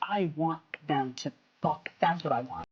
I want them to fuck. That's what I want.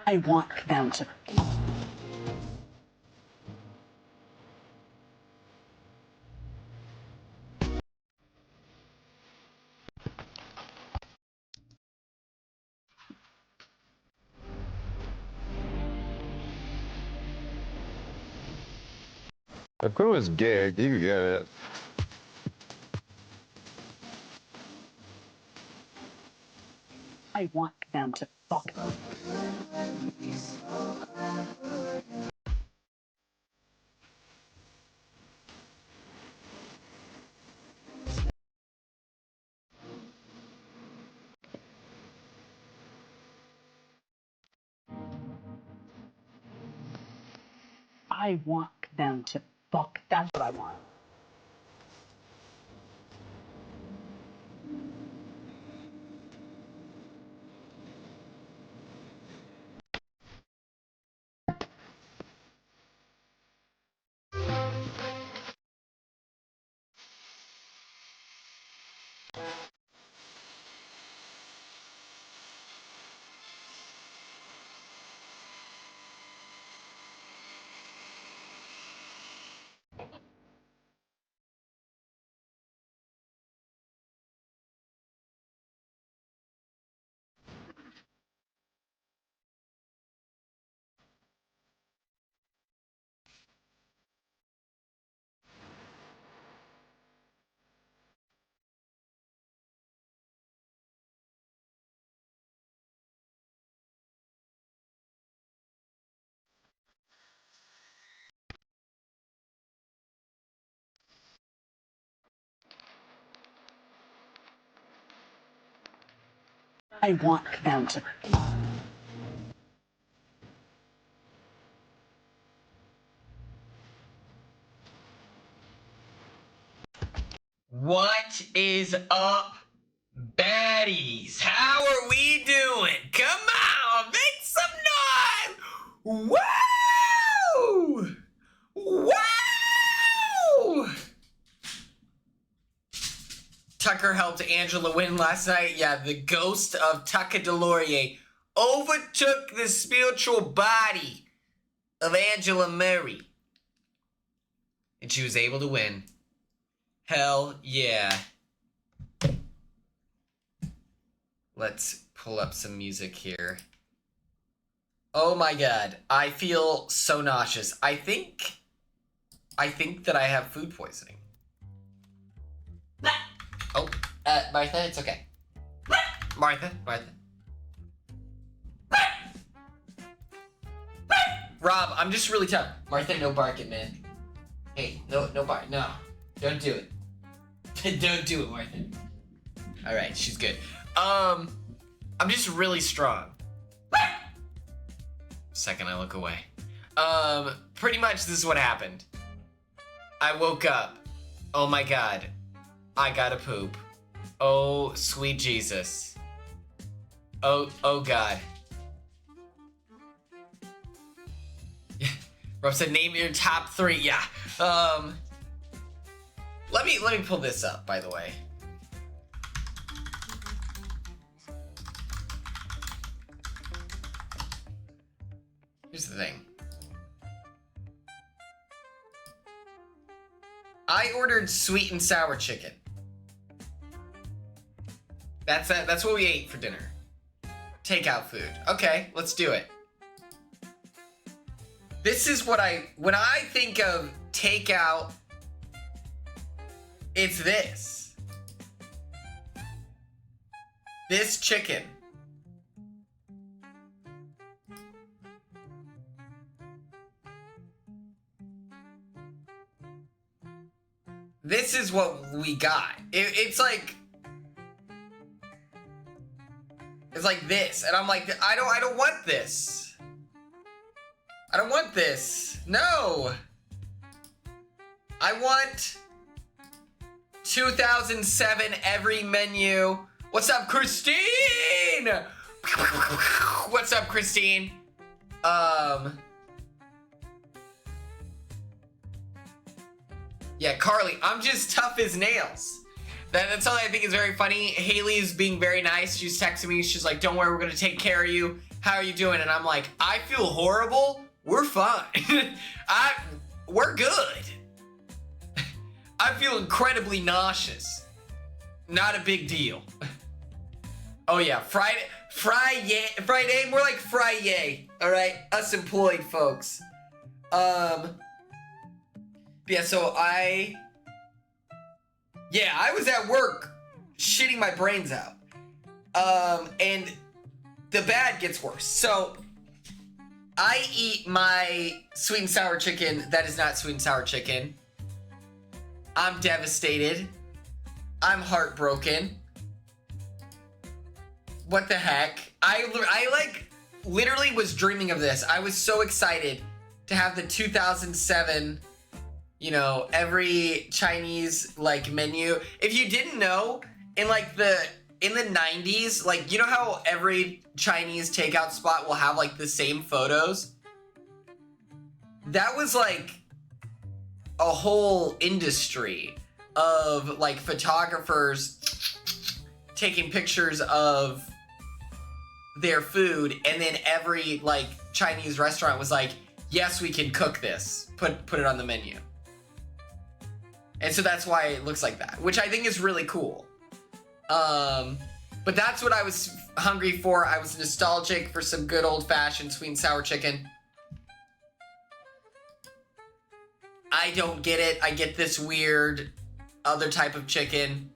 I want them to. If Quinn was gay, you could get it. I want them to fuck. I want them to fuck. That's what I want. I want them to. What is up, baddies? How are we doing? Come on, make some noise! Woo! Wow! Tucker helped Angela win last night. Yeah, the ghost of Tucker Delorier overtook the spiritual body of Angela Murray. And she was able to win. Hell yeah. Let's pull up some music here. Oh my god, I feel so nauseous. I think that I have food poisoning. Oh, Martha, it's okay. Martha. Rob, I'm just really tired. Martha, no barking, man. Hey, no bark, no. Don't do it. Don't do it, Martha. Alright, she's good. I'm just really strong. Second I look away. Pretty much this is what happened. I woke up. Oh my god. I gotta poop. Oh, sweet Jesus. Oh god. Rob said name your top 3. Yeah. Let me pull this up, by the way. Here's the thing. I ordered sweet and sour chicken. That's what we ate for dinner. Takeout food. Okay, let's do it. This is what when I think of takeout, it's this. This chicken. This is what we got. It's like this, and I'm like, I don't want this. I don't want this. No. I want 2007 every menu. What's up, Christine? What's up, Christine? Yeah, Carly, I'm just tough as nails. That's something I think is very funny. Haley's being very nice. She's texting me. She's like, don't worry, we're going to take care of you. How are you doing? And I'm like, I feel horrible. We're fine. We're good. I feel incredibly nauseous. Not a big deal. Oh yeah, Friday, more like Friday. All right, us employed folks. Yeah, so I was at work shitting my brains out. And the bad gets worse. So I eat my sweet and sour chicken that is not sweet and sour chicken. I'm devastated. I'm heartbroken. What the heck? I like literally was dreaming of this. I was so excited to have the 2007, you know, every Chinese like menu. If you didn't know, in the 90s, like, you know how every Chinese takeout spot will have like the same photos? That was like a whole industry of like photographers taking pictures of their food, and then every like Chinese restaurant was like, yes, we can cook this, put it on the menu. And so that's why it looks like that, which I think is really cool. But that's what I was hungry for. I was nostalgic for some good old-fashioned sweet and sour chicken. I don't get it. I get this weird other type of chicken.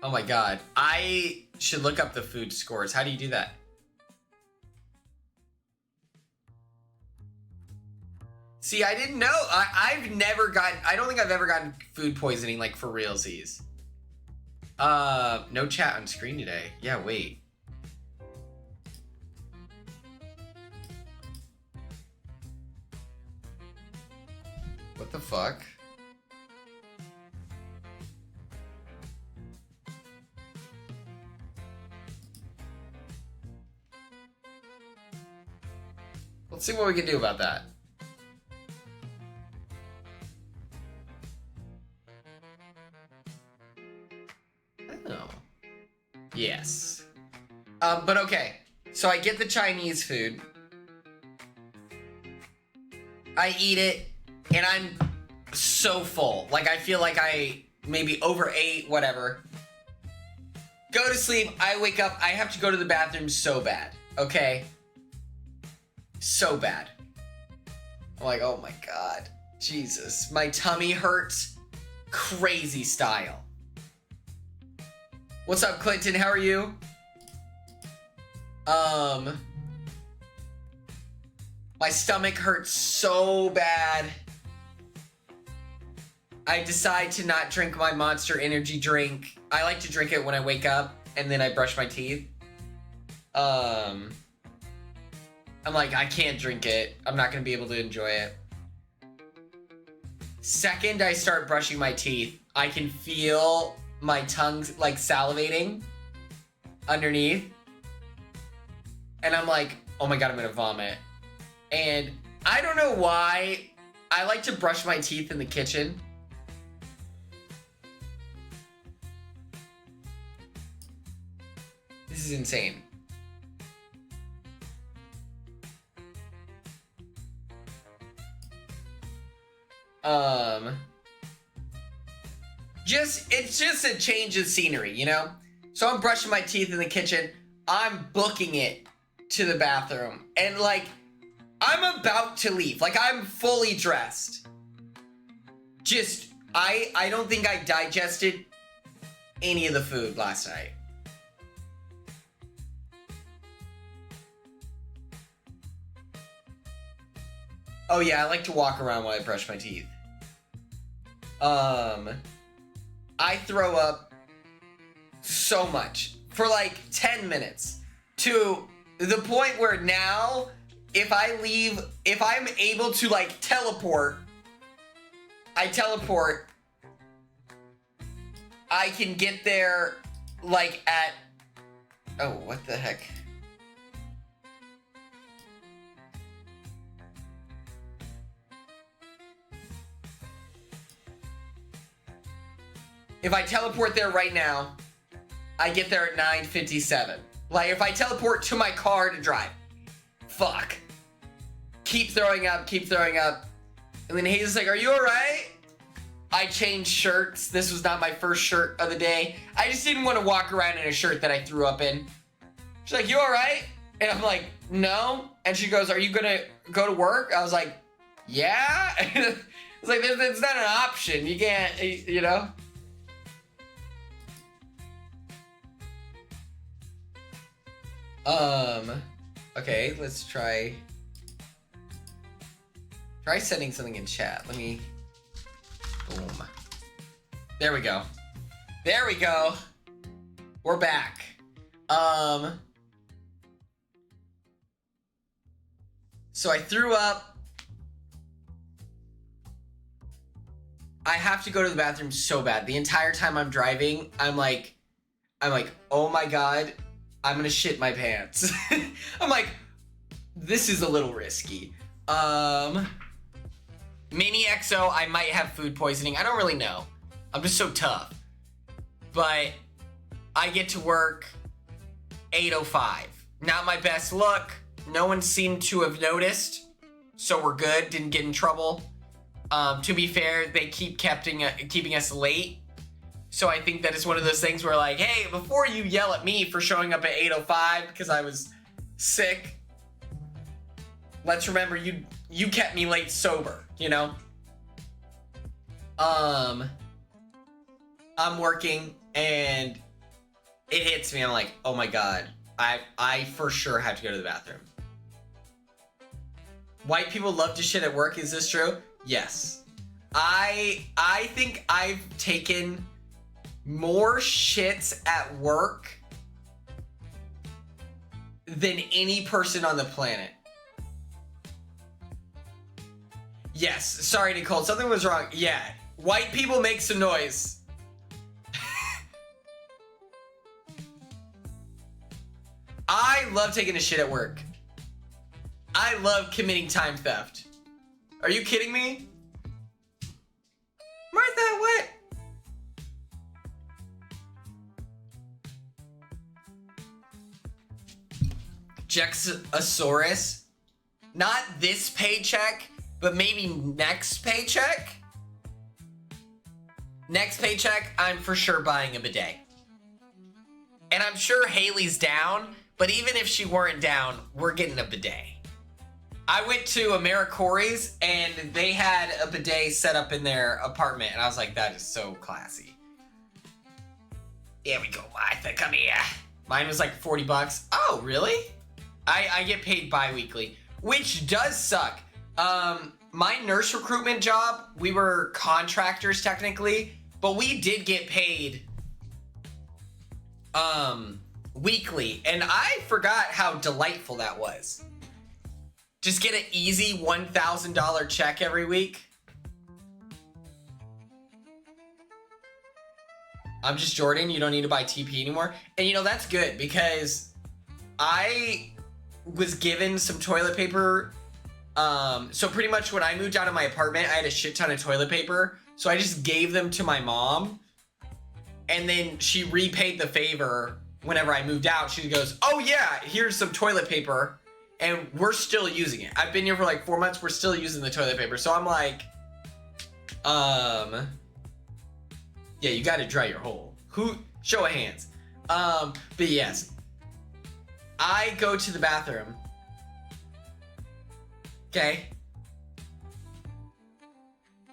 Oh my god. I should look up the food scores. How do you do that? See, I didn't know. I've never gotten... I don't think I've ever gotten food poisoning, like, for realsies. No chat on screen today. Yeah, wait. What the fuck? Let's see what we can do about that. Oh. Yes. But okay. So I get the Chinese food. I eat it, and I'm so full. Like, I feel like I maybe overate, whatever. Go to sleep. I wake up. I have to go to the bathroom so bad. Okay? So bad. I'm like, oh my god. Jesus. My tummy hurts. Crazy style. What's up, Clinton? How are you? My stomach hurts so bad. I decide to not drink my Monster Energy drink. I like to drink it when I wake up, and then I brush my teeth. I'm like, I can't drink it. I'm not gonna be able to enjoy it. Second I start brushing my teeth, I can feel my tongue like salivating underneath. And I'm like, oh my god, I'm gonna vomit. And I don't know why, I like to brush my teeth in the kitchen. This is insane. It's just a change of scenery, you know? So I'm brushing my teeth in the kitchen. I'm booking it to the bathroom. And, like, I'm about to leave. Like, I'm fully dressed. Just, I don't think I digested any of the food last night. Oh, yeah, I like to walk around while I brush my teeth. I throw up so much for like 10 minutes to the point where now if I'm able to like teleport, I can get there like at, oh, what the heck? If I teleport there right now, I get there at 9:57. Like, if I teleport to my car to drive. Fuck. Keep throwing up. And then Hazel's like, are you alright? I changed shirts. This was not my first shirt of the day. I just didn't want to walk around in a shirt that I threw up in. She's like, you alright? And I'm like, no. And she goes, are you gonna go to work? I was like, yeah. It's like, it's not an option. You can't, you know? Okay, let's try sending something in chat. Let me, boom. There we go. We're back. So I threw up. I have to go to the bathroom so bad. The entire time I'm driving, I'm like, oh my God, I'm gonna shit my pants. I'm like, this is a little risky. Mini XO, I might have food poisoning. I don't really know. I'm just so tough. But I get to work 8:05. Not my best look. No one seemed to have noticed. So we're good. Didn't get in trouble. To be fair, they keep keeping us late. So I think that it's one of those things where like, hey, before you yell at me for showing up at 8:05 because I was sick, let's remember you kept me late sober, you know? I'm working and it hits me. I'm like, oh my God, I for sure have to go to the bathroom. White people love to shit at work. Is this true? Yes. I think I've taken more shits at work than any person on the planet. Yes, sorry, Nicole, something was wrong. Yeah, white people make some noise. I love taking a shit at work. I love committing time theft. Are you kidding me? Martha, what? Jexosaurus? Not this paycheck, but maybe next paycheck? Next paycheck, I'm for sure buying a bidet. And I'm sure Haley's down, but even if she weren't down, we're getting a bidet. I went to AmeriCorey's and they had a bidet set up in their apartment, and I was like, that is so classy. There we go, Martha, come here. Mine was like 40 bucks. Oh, really? I get paid bi-weekly, which does suck. My nurse recruitment job, we were contractors technically, but we did get paid weekly, and I forgot how delightful that was. Just get an easy $1,000 check every week. I'm just Jordan, you don't need to buy TP anymore. And you know, that's good because I was given some toilet paper. So pretty much when I moved out of my apartment, I had a shit ton of toilet paper. So I just gave them to my mom. And then she repaid the favor whenever I moved out. She goes, oh yeah, here's some toilet paper. And we're still using it. I've been here for like 4 months. We're still using the toilet paper. So I'm like, Yeah, you gotta dry your hole. Who? Show of hands. But yes. I go to the bathroom. Okay?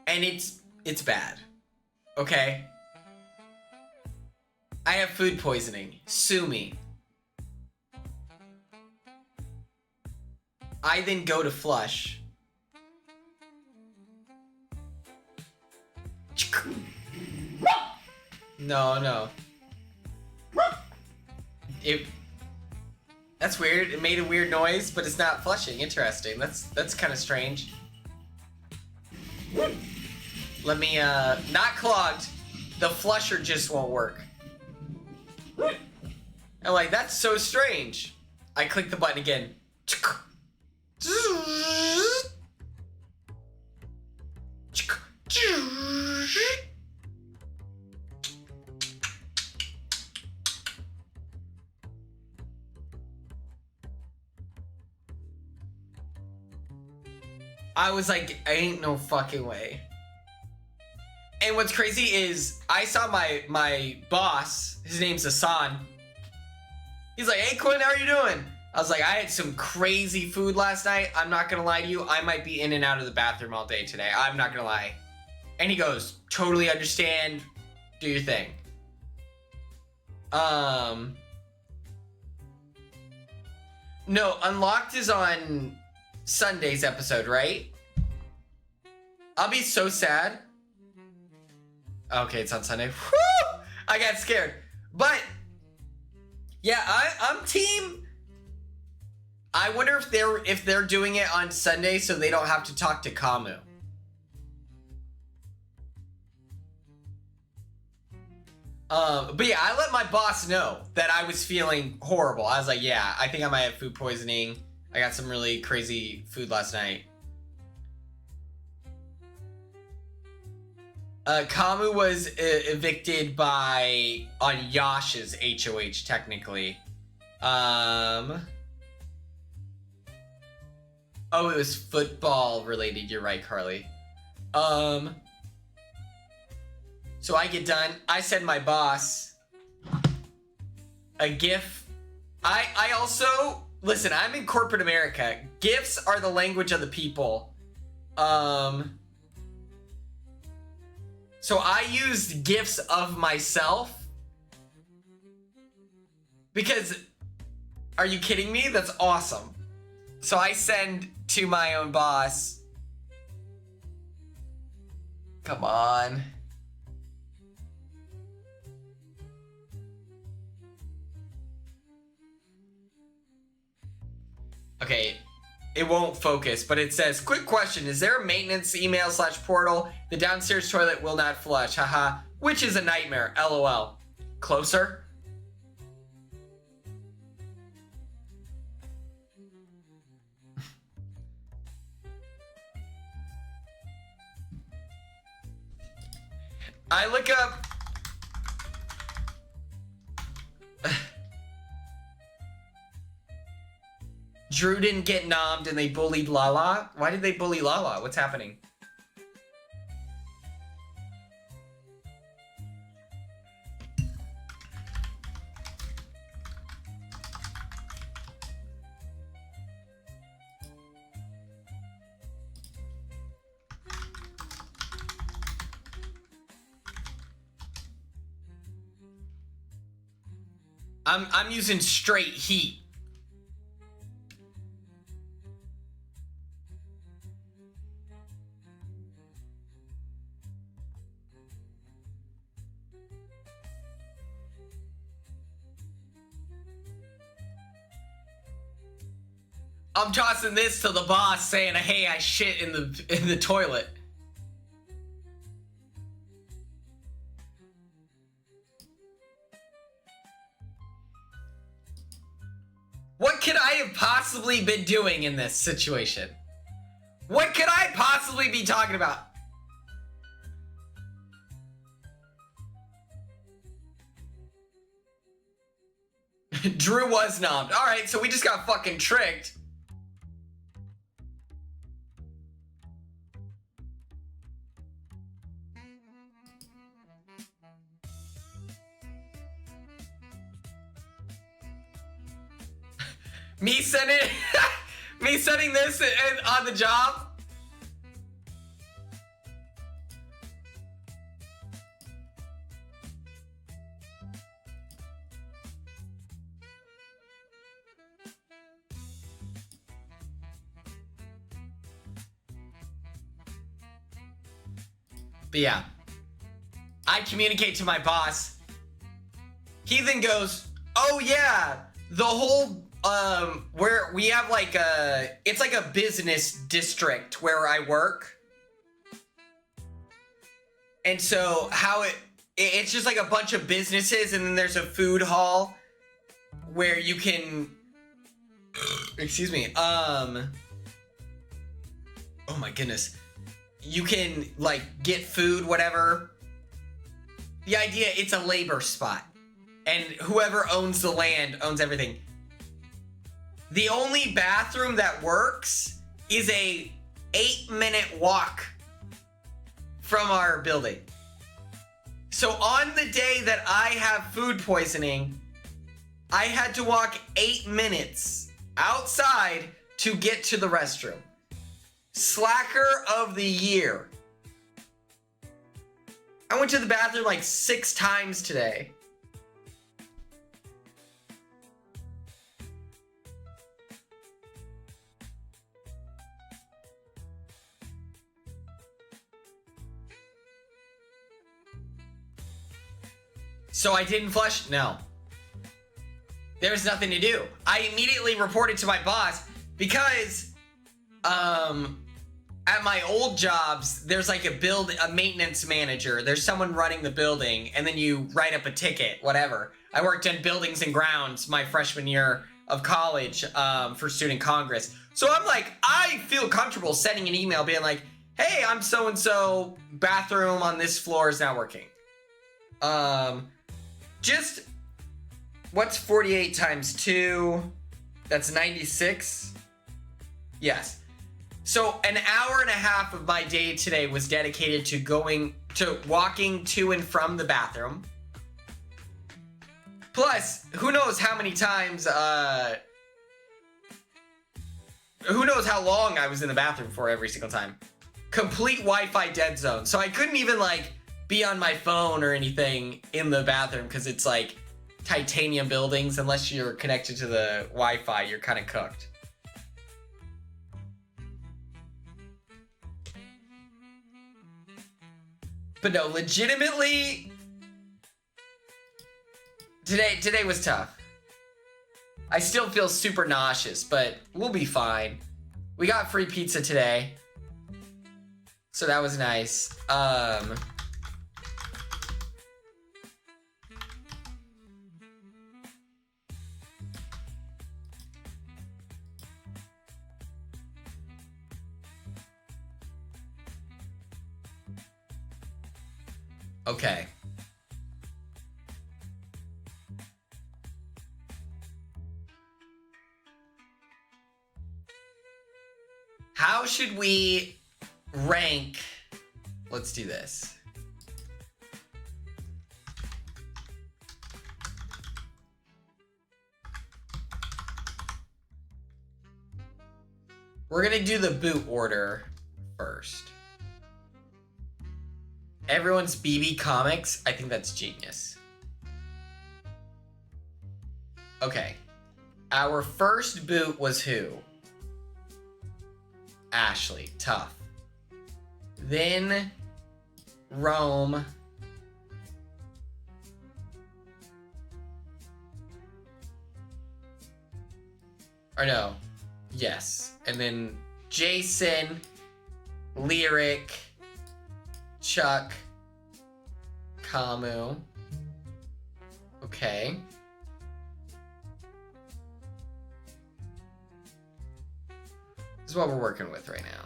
And it's bad. Okay? I have food poisoning. Sue me. I then go to flush. No. That's weird. It made a weird noise, but it's not flushing. Interesting. That's kind of strange. Let me, not clogged. The flusher just won't work. I'm like, that's so strange. I click the button again. I was like, ain't no fucking way. And what's crazy is I saw my boss, his name's Hassan. He's like, hey Quinn, how are you doing? I was like, I had some crazy food last night. I'm not gonna lie to you. I might be in and out of the bathroom all day today. I'm not gonna lie. And he goes, totally understand. Do your thing. No, Unlocked is on Sunday's episode, right? I'll be so sad. Okay, it's on Sunday. Whew! I got scared. But yeah, I'm team. I wonder if they're doing it on Sunday so they don't have to talk to Kamu. But yeah, I let my boss know that I was feeling horrible. I was like, yeah, I think I might have food poisoning. I got some really crazy food last night. Kamu was evicted on Yash's HOH, technically. Oh, it was football related. You're right, Carly. So I get done. I send my boss a GIF. I also, listen, I'm in corporate America. GIFs are the language of the people. So I used GIFs of myself because, are you kidding me? That's awesome. So I send to my own boss. Come on. Okay, it won't focus, but it says, quick question, is there a maintenance email / portal? The downstairs toilet will not flush, haha, which is a nightmare, lol. Closer? I look up... Drew didn't get nommed and they bullied Lala? Why did they bully Lala? What's happening? I'm using straight heat. I'm tossing this to the boss saying, hey, I shit in the toilet. What could I have possibly been doing in this situation? What could I possibly be talking about? Drew was nommed. Alright, so we just got fucking tricked. Me sending me sending this on the job. But yeah, I communicate to my boss. He then goes, "Oh yeah, the whole where we have like it's like a business district where I work, and so how it's just like a bunch of businesses, and then there's a food hall where you can excuse me oh my goodness, you can like get food, whatever. The idea, it's a labor spot, and whoever owns the land owns everything. The only bathroom that works is a 8-minute walk from our building. So on the day that I have food poisoning, I had to walk 8 minutes outside to get to the restroom. Slacker of the year. I went to the bathroom like 6 times today. So I didn't flush? No. There was nothing to do. I immediately reported to my boss because at my old jobs, there's like a maintenance manager. There's someone running the building, and then you write up a ticket, whatever. I worked in buildings and grounds my freshman year of college for student congress. So I'm like, I feel comfortable sending an email being like, hey, I'm so-and-so, bathroom on this floor is not working. Just, what's 48 times 2? That's 96? Yes. So an hour and a half of my day today was dedicated to walking to and from the bathroom. Plus, who knows how many times, who knows how long I was in the bathroom for every single time. Complete Wi-Fi dead zone. So I couldn't even like be on my phone or anything in the bathroom because it's like titanium buildings. Unless you're connected to the Wi-Fi, you're kind of cooked. But no, legitimately, today was tough. I still feel super nauseous, but we'll be fine. We got free pizza today, so that was nice. Okay. How should we rank? Let's do this. We're gonna do the boot order first. Everyone's BB Comics. I think that's genius. Okay. Our first boot was who? Ashley. Tough. Then Rome. Or no. Yes. And then Jason, Lyric, Chuck, Kamu. Okay. This is what we're working with right now.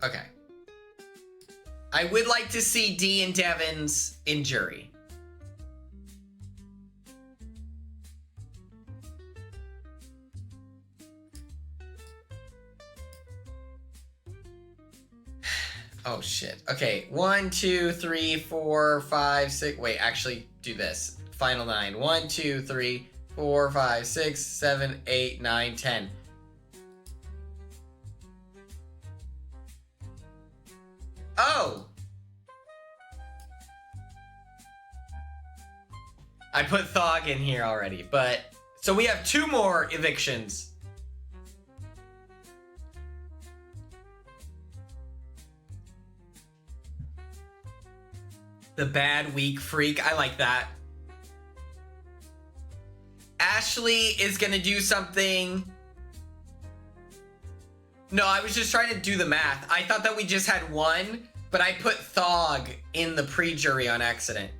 Okay. I would like to see Dee and Devon's in jury. Oh shit. Okay, 1, 2, 3, 4, 5, 6. Wait, actually do this. Final 9. 1, 2, 3, 4, 5, 6, 7, 8, 9, 10. Oh! I put Thog in here already, but... So we have 2 more evictions. The bad weak freak. I like that. Ashley is gonna do something... No, I was just trying to do the math. I thought that we just had 1, but I put Thog in the pre-jury on accident.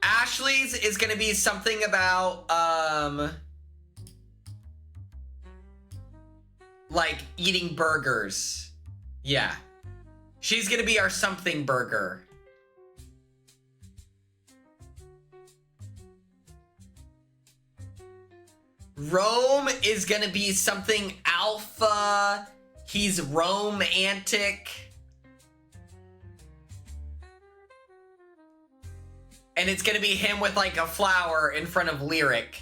Ashley's is gonna be something about, like eating burgers. Yeah. She's gonna be our something burger. Rome is gonna be something alpha. He's romantic. And it's gonna be him with like a flower in front of Lyric.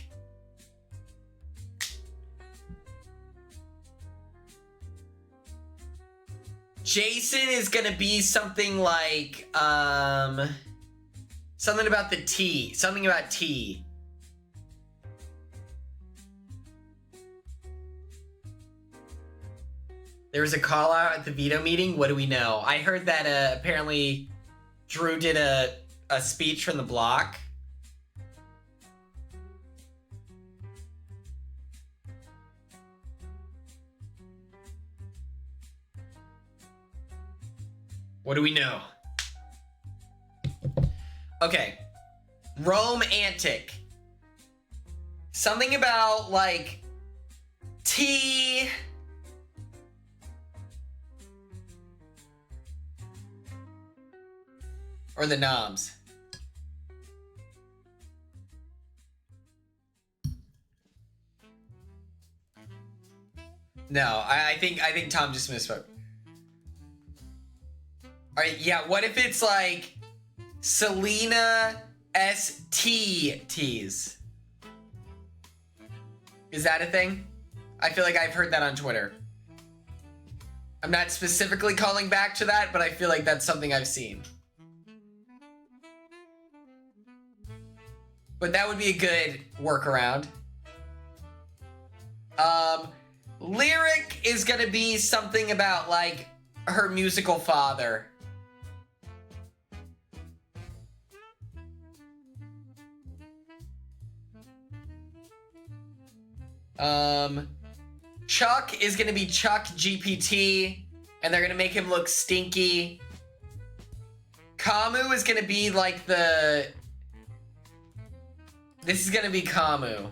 Jason is gonna be something like, something about the tea. Something about tea. There was a call out at the veto meeting. What do we know? I heard that apparently Drew did a speech from the block. What do we know? Okay. Romantic. Something about like tea. Or the knobs. No, I think Tom just misspoke. Alright, yeah, what if it's like Selena STTs? Is that a thing? I feel like I've heard that on Twitter. I'm not specifically calling back to that, but I feel like that's something I've seen. But that would be a good workaround. Lyric is gonna be something about like her musical father. Chuck is gonna be Chuck GPT, and they're gonna make him look stinky. Kamu is gonna be like the... This is gonna be Kamu.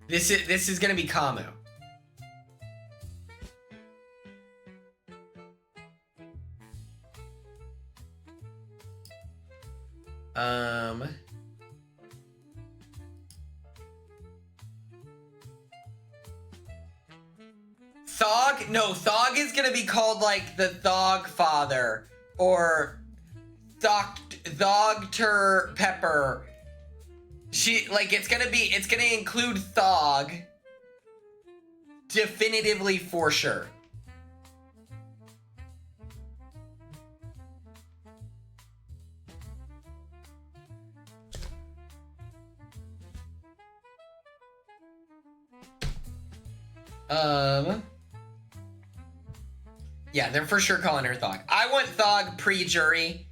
This is gonna be Kamu. Thog? No, Thog is gonna be called like the Thog Father or Dr. Pepper. It's gonna include Thog. Definitively for sure. Yeah, they're for sure calling her Thog. I want Thog pre-jury.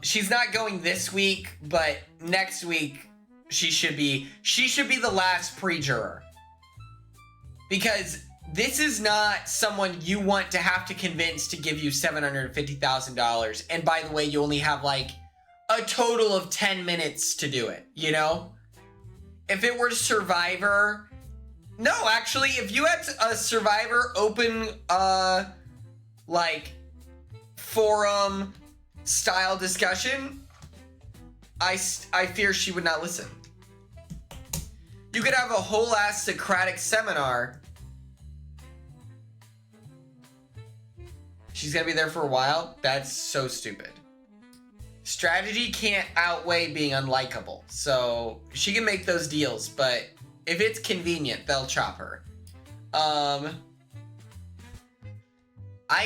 She's not going this week, but next week she should be the last pre-juror. Because this is not someone you want to have to convince to give you $750,000. And by the way, you only have like a total of 10 minutes to do it, you know? If it were Survivor, no, actually, if you had a Survivor open, like, forum style discussion, I fear she would not listen. You could have a whole ass Socratic seminar. She's gonna be there for a while? That's so stupid. Strategy can't outweigh being unlikable. So she can make those deals, but if it's convenient, they'll chop her. I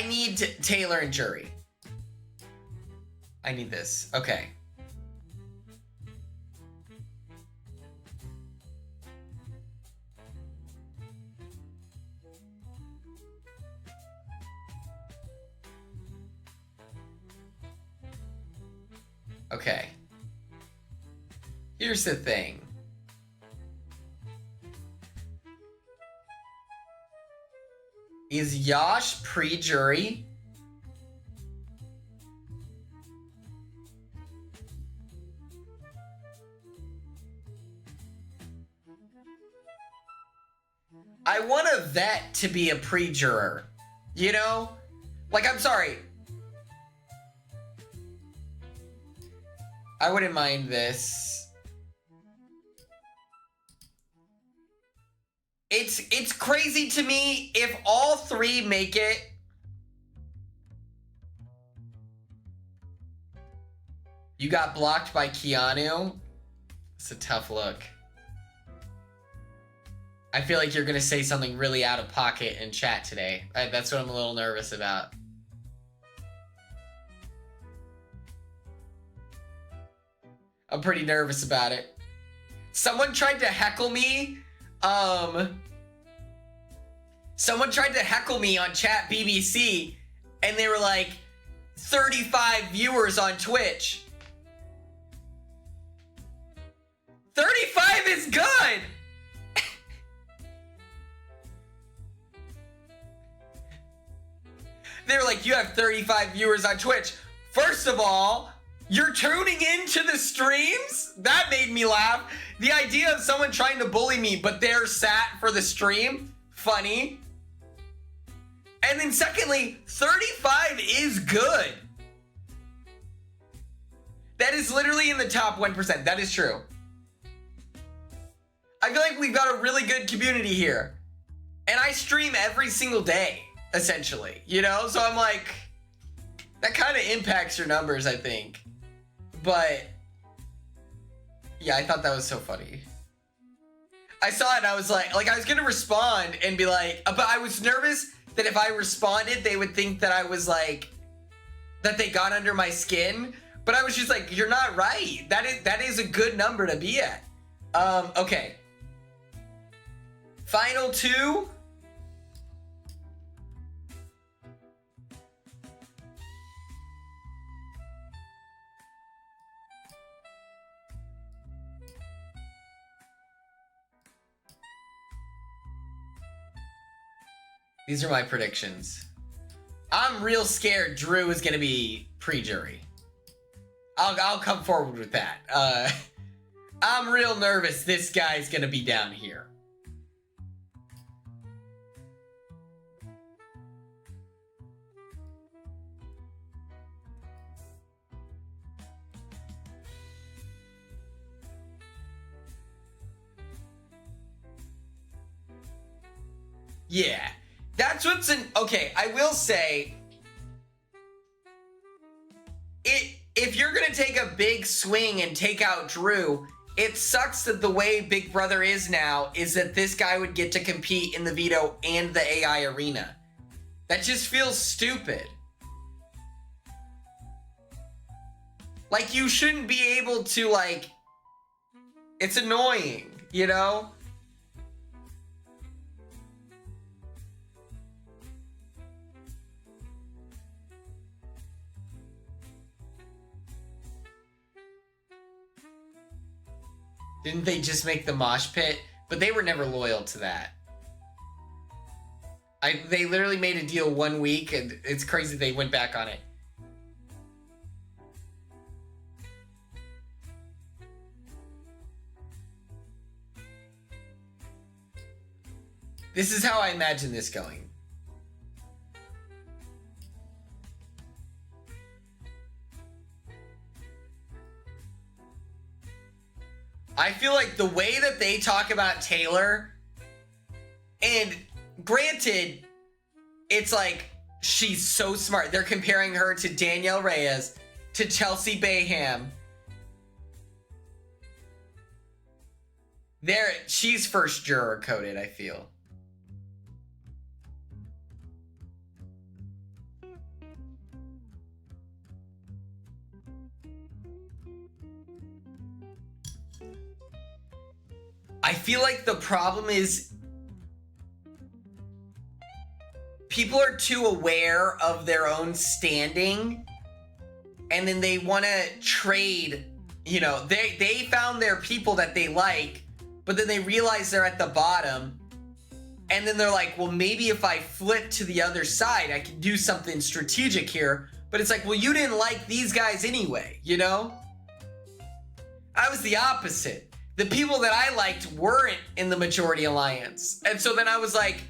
need Taylor and Jury. I need this. Okay. Okay. Here's the thing. Is Yash pre-jury? I want a vet to be a pre-juror. You know? Like, I'm sorry. I wouldn't mind this. It's crazy to me if all three make it. You got blocked by Keanu. It's a tough look. I feel like you're gonna say something really out of pocket in chat today. That's what I'm a little nervous about. I'm pretty nervous about it. Someone tried to heckle me. Someone tried to heckle me on chat BBC, and they were like, 35 viewers on Twitch. 35 is good! They were like, you have 35 viewers on Twitch. First of all, you're tuning into the streams? That made me laugh. The idea of someone trying to bully me, but they're sat for the stream, funny. And then secondly, 35 is good. That is literally in the top 1%. That is true. I feel like we've got a really good community here. And I stream every single day, essentially, you know? So I'm like, that kind of impacts your numbers, I think. But yeah, I thought that was so funny. I saw it and I was like I was gonna respond and be like, but I was nervous that if I responded, they would think that I was like, that they got under my skin. But I was just like, you're not right. That is a good number to be at. Okay. Final two. These are my predictions. I'm real scared Drew is gonna be pre-jury. I'll come forward with that. I'm real nervous this guy's gonna be down here. Yeah. That's what's in. Okay, I will say, if you're gonna take a big swing and take out Drew, it sucks that the way Big Brother is now is that this guy would get to compete in the veto and the AI arena. That just feels stupid. Like, you shouldn't be able to, like, it's annoying, you know? Didn't they just make the mosh pit? But they were never loyal to that. They literally made a deal 1 week, and it's crazy they went back on it. This is how I imagine this going. I feel like the way that they talk about Taylor, and granted, it's like she's so smart. They're comparing her to Danielle Reyes, to Chelsea Bayham. She's first juror coded, I feel. I feel like the problem is people are too aware of their own standing, and then they want to trade. You know, they found their people that they like, but then they realize they're at the bottom, and then they're like, well, maybe if I flip to the other side, I can do something strategic here. But it's like, well, you didn't like these guys anyway, you know? I was the opposite. The people that I liked weren't in the majority alliance. And so then I was like,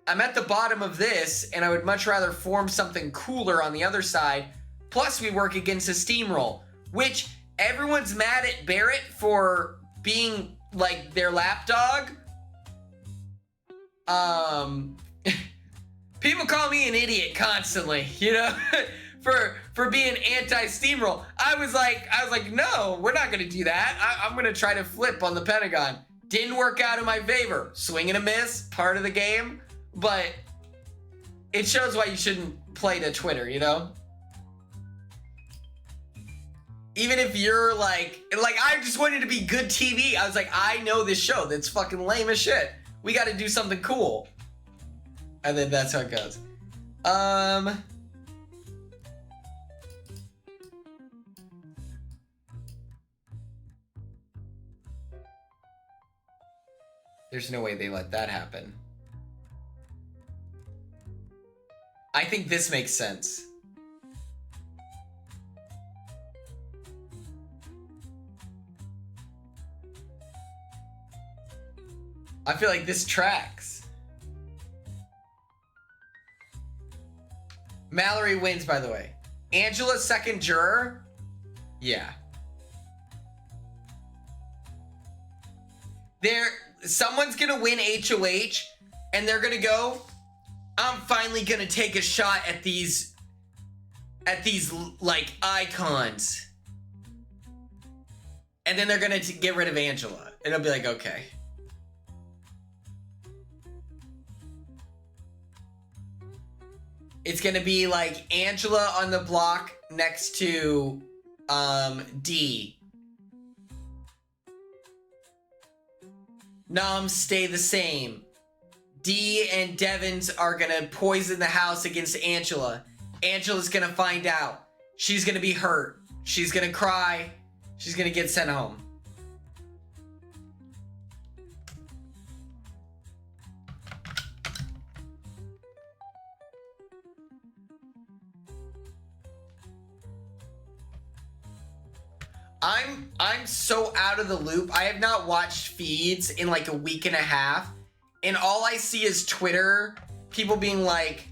I'm at the bottom of this, and I would much rather form something cooler on the other side. Plus, we work against a steamroll, which everyone's mad at Barrett for being like their lapdog. People call me an idiot constantly, you know, for being anti-steamroll. I was like, no, we're not gonna do that. I'm gonna try to flip on the Pentagon. Didn't work out in my favor. Swing and a miss, part of the game. But it shows why you shouldn't play to Twitter, you know? Even if you're like I just wanted to be good TV. I was like, I know this show that's fucking lame as shit. We got to do something cool. And then that's how it goes. There's no way they let that happen. I think this makes sense. I feel like this tracks. Mallory wins, by the way. Angela's second juror? Yeah. Someone's gonna win HOH, and they're gonna go, I'm finally gonna take a shot at these like icons. And then they're gonna get rid of Angela. And it'll be like, okay. It's gonna be like Angela on the block next to D. Noms stay the same. D and Devins are gonna poison the house against Angela. Angela's gonna find out. She's gonna be hurt. She's gonna cry. She's gonna get sent home. I'm so out of the loop. I have not watched feeds in like a week and a half, and all I see is Twitter, people being like,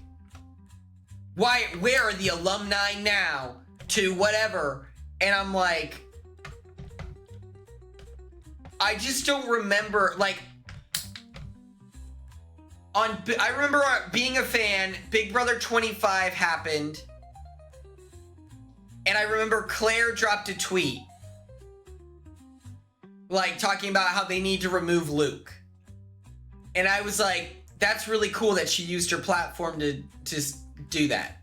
where are the alumni now to whatever? And I'm like, I just don't remember, like, I remember being a fan, Big Brother 25 happened, and I remember Claire dropped a tweet, like, talking about how they need to remove Luke. And I was like, that's really cool that she used her platform to do that.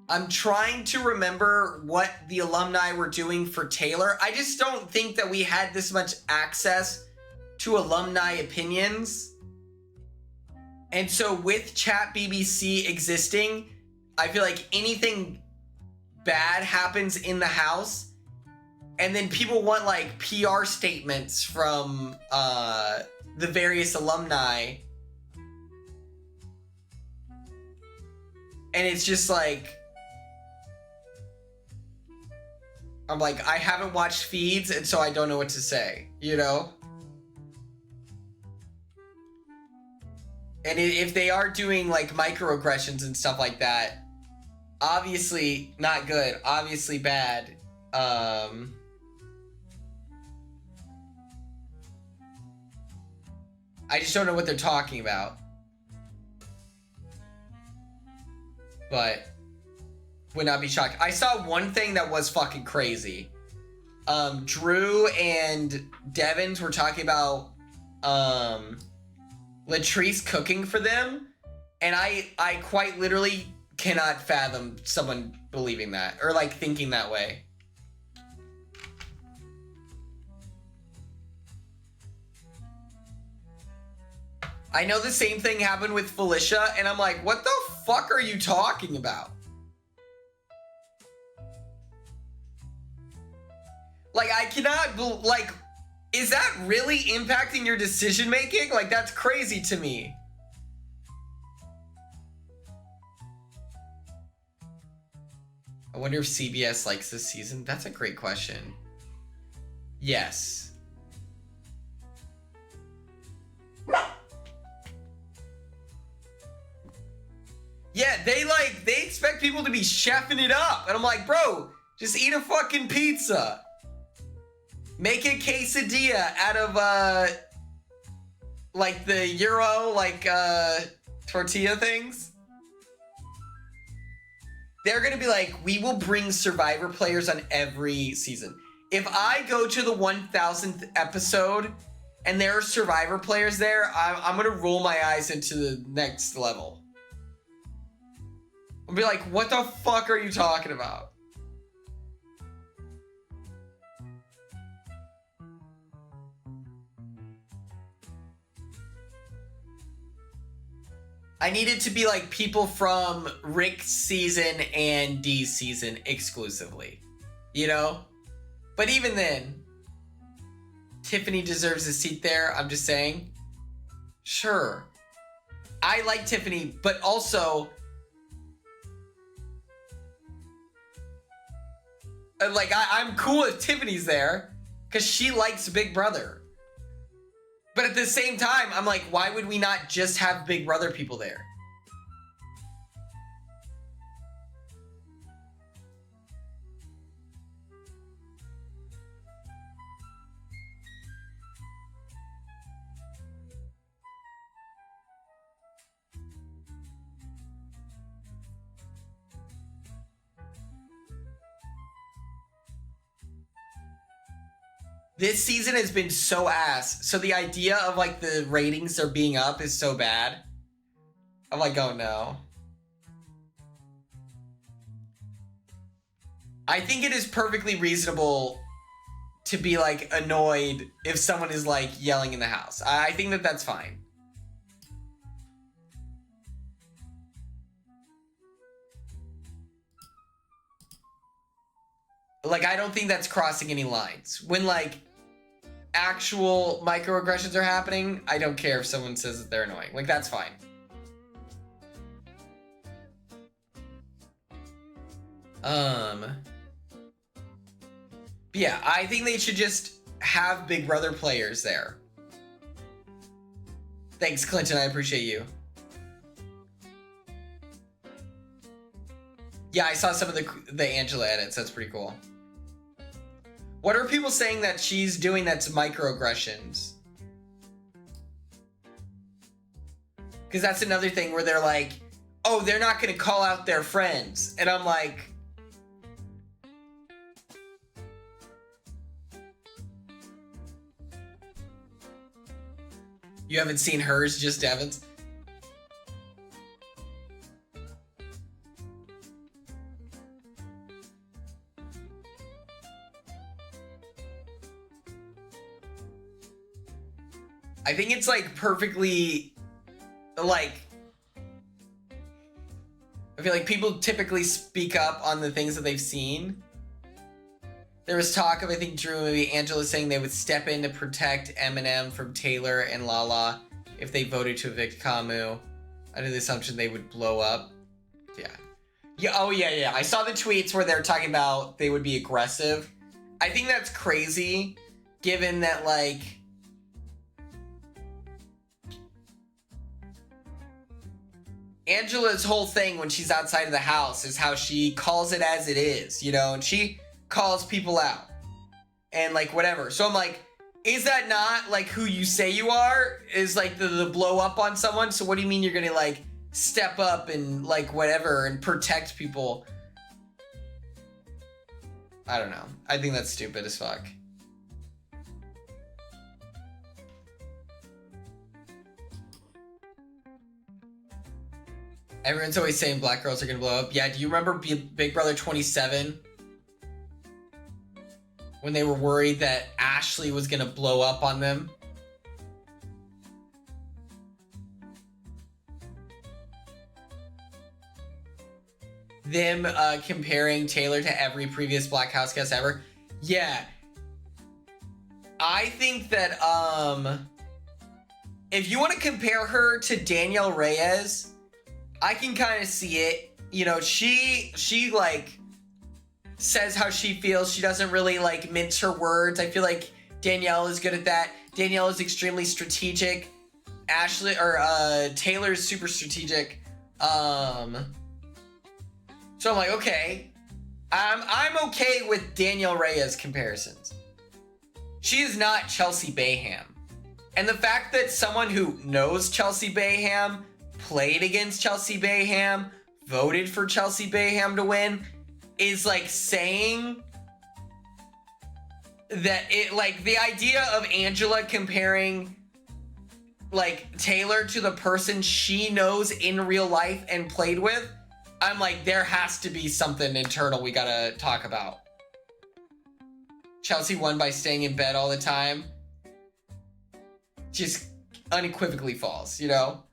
I'm trying to remember what the alumni were doing for Taylor. I just don't think that we had this much access to alumni opinions. And so with Chat BBC existing, I feel like anything bad happens in the house, And then people want like PR statements from the various alumni. And it's just like, I'm like, I haven't watched feeds, and so I don't know what to say, you know? And if they are doing like microaggressions and stuff like that, obviously not good, obviously bad. I just don't know what they're talking about. But would not be shocked. I saw one thing that was fucking crazy. Drew and Devins were talking about Latrice cooking for them, and I quite literally cannot fathom someone believing that or like thinking that way. I know the same thing happened with Felicia, and I'm like, what the fuck are you talking about? Like, I cannot, like, is that really impacting your decision making? Like, that's crazy to me. I wonder if CBS likes this season. That's a great question. Yes. Yeah, they expect people to be chefing it up. And I'm like, bro, just eat a fucking pizza. Make a quesadilla out of, like the Euro, like, tortilla things. They're gonna be like, we will bring Survivor players on every season. If I go to the 1000th episode and there are Survivor players there, I'm gonna roll my eyes into the next level. I'll be like, what the fuck are you talking about? I need it to be like people from Rick's season and Dee's season exclusively, you know? But even then, Tiffany deserves a seat there, I'm just saying. Sure. I like Tiffany, but also, like, I'm cool if Tiffany's there because she likes Big Brother. But at the same time, I'm like, why would we not just have Big Brother people there? This season has been so ass. So the idea of like the ratings are being up is so bad. I'm like, oh no. I think it is perfectly reasonable to be like annoyed if someone is like yelling in the house. I think that that's fine. Like, I don't think that's crossing any lines. When like actual microaggressions are happening, I don't care if someone says that they're annoying. Like, that's fine. But yeah, I think they should just have Big Brother players there. Thanks, Clinton. I appreciate you. Yeah, I saw some of the Angela edits. That's pretty cool. What are people saying that she's doing that's microaggressions? Because that's another thing where they're like, oh, they're not going to call out their friends. And I'm like, you haven't seen hers, just Devin's? I think it's like perfectly, like, I feel like people typically speak up on the things that they've seen. There was talk of, I think, Drew, maybe Angela saying they would step in to protect Eminem from Taylor and Lala if they voted to evict Kamu. Under the assumption they would blow up. Yeah. Yeah. Oh, yeah. I saw the tweets where they're talking about they would be aggressive. I think that's crazy, given that, like, Angela's whole thing when she's outside of the house is how she calls it as it is, you know, and she calls people out and like whatever. So I'm like, is that not like who you say you are? Is like the blow up on someone? So what do you mean you're gonna like step up and like whatever and protect people? I don't know. I think that's stupid as fuck. Everyone's always saying black girls are gonna blow up. Yeah, do you remember Big Brother 27? When they were worried that Ashley was gonna blow up on them? Them comparing Taylor to every previous Black House guest ever? Yeah. I think that, if you want to compare her to Danielle Reyes, I can kind of see it. You know, she like says how she feels. She doesn't really like mince her words. I feel like Danielle is good at that. Danielle is extremely strategic. Ashley or Taylor is super strategic. So I'm like, okay, I'm okay with Danielle Reyes comparisons. She is not Chelsea Bayham, and the fact that someone who knows Chelsea Bayham, played against Chelsea Bayham, voted for Chelsea Bayham to win, is like saying that it, like, the idea of Angela comparing like Taylor to the person she knows in real life and played with, I'm like, there has to be something internal we gotta talk about. Chelsea won by staying in bed all the time. Just unequivocally false, you know?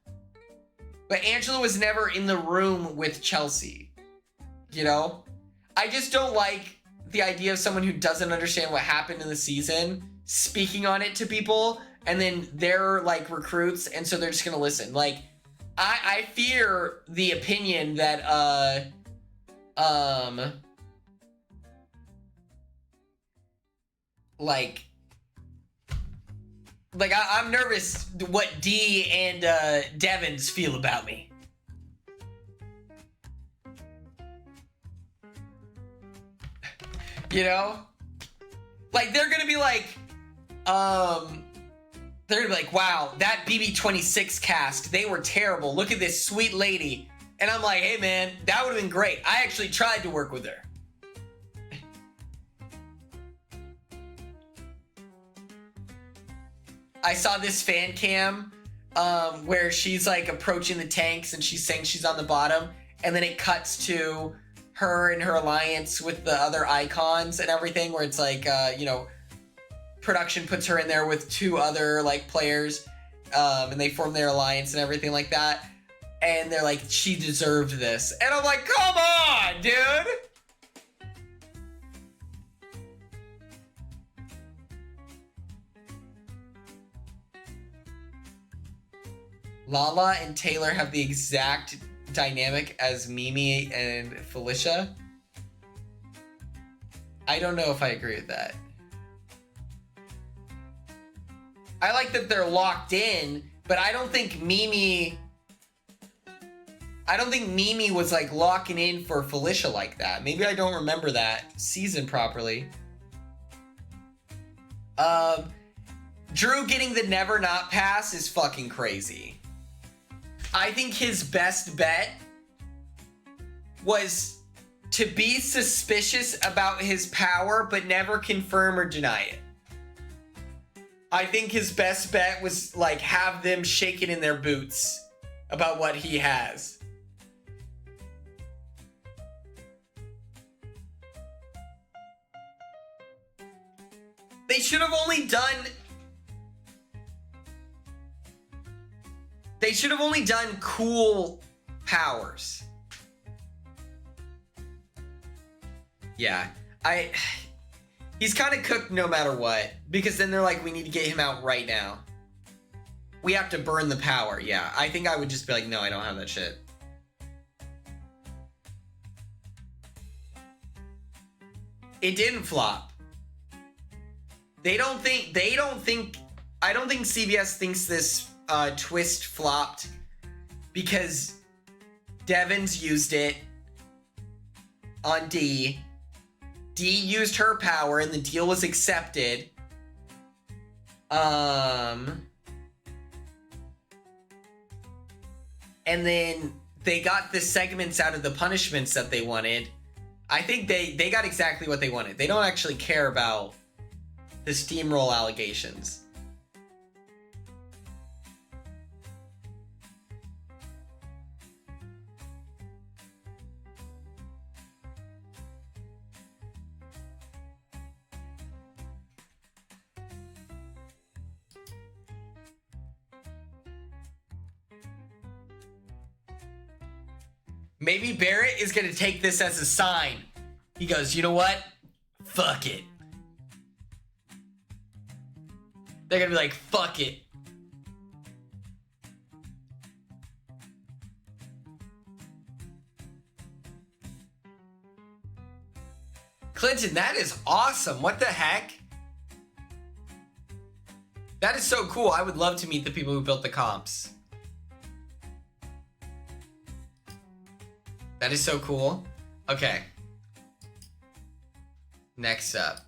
But Angela was never in the room with Chelsea, you know? I just don't like the idea of someone who doesn't understand what happened in the season speaking on it to people, and then they're like recruits, and so they're just gonna listen. Like, I fear the opinion that, I'm nervous what Dee and Devins feel about me. You know? Like, they're gonna be like, wow, that BB28 cast, they were terrible. Look at this sweet lady. And I'm like, hey man, that would have been great. I actually tried to work with her. I saw this fan cam where she's like approaching the tanks and she's saying she's on the bottom, and then it cuts to her and her alliance with the other icons and everything, where it's like, you know, production puts her in there with two other like players, and they form their alliance and everything like that, and they're like, she deserved this, and I'm like, come on, dude. Lala and Taylor have the exact dynamic as Mimi and Felicia. I don't know if I agree with that. I like that they're locked in, but I don't think Mimi was like locking in for Felicia like that. Maybe I don't remember that season properly. Drew getting the never not pass is fucking crazy. I think his best bet was to be suspicious about his power, but never confirm or deny it. I think his best bet was like have them shaking in their boots about what he has. They should have only done cool powers. He's kind of cooked no matter what, because then they're like, we need to get him out right now. We have to burn the power. Yeah, I think I would just be like, no, I don't have that shit. It didn't flop. I don't think CBS thinks this twist flopped because Devins used it on D. D used her power and the deal was accepted. And then they got the segments out of the punishments that they wanted. I think they got exactly what they wanted. They don't actually care about the steamroll allegations. Maybe Barrett is going to take this as a sign. He goes, you know what? Fuck it. They're going to be like, fuck it. Clinton, that is awesome. What the heck? That is so cool. I would love to meet the people who built the comps. That is so cool. Okay. Next up.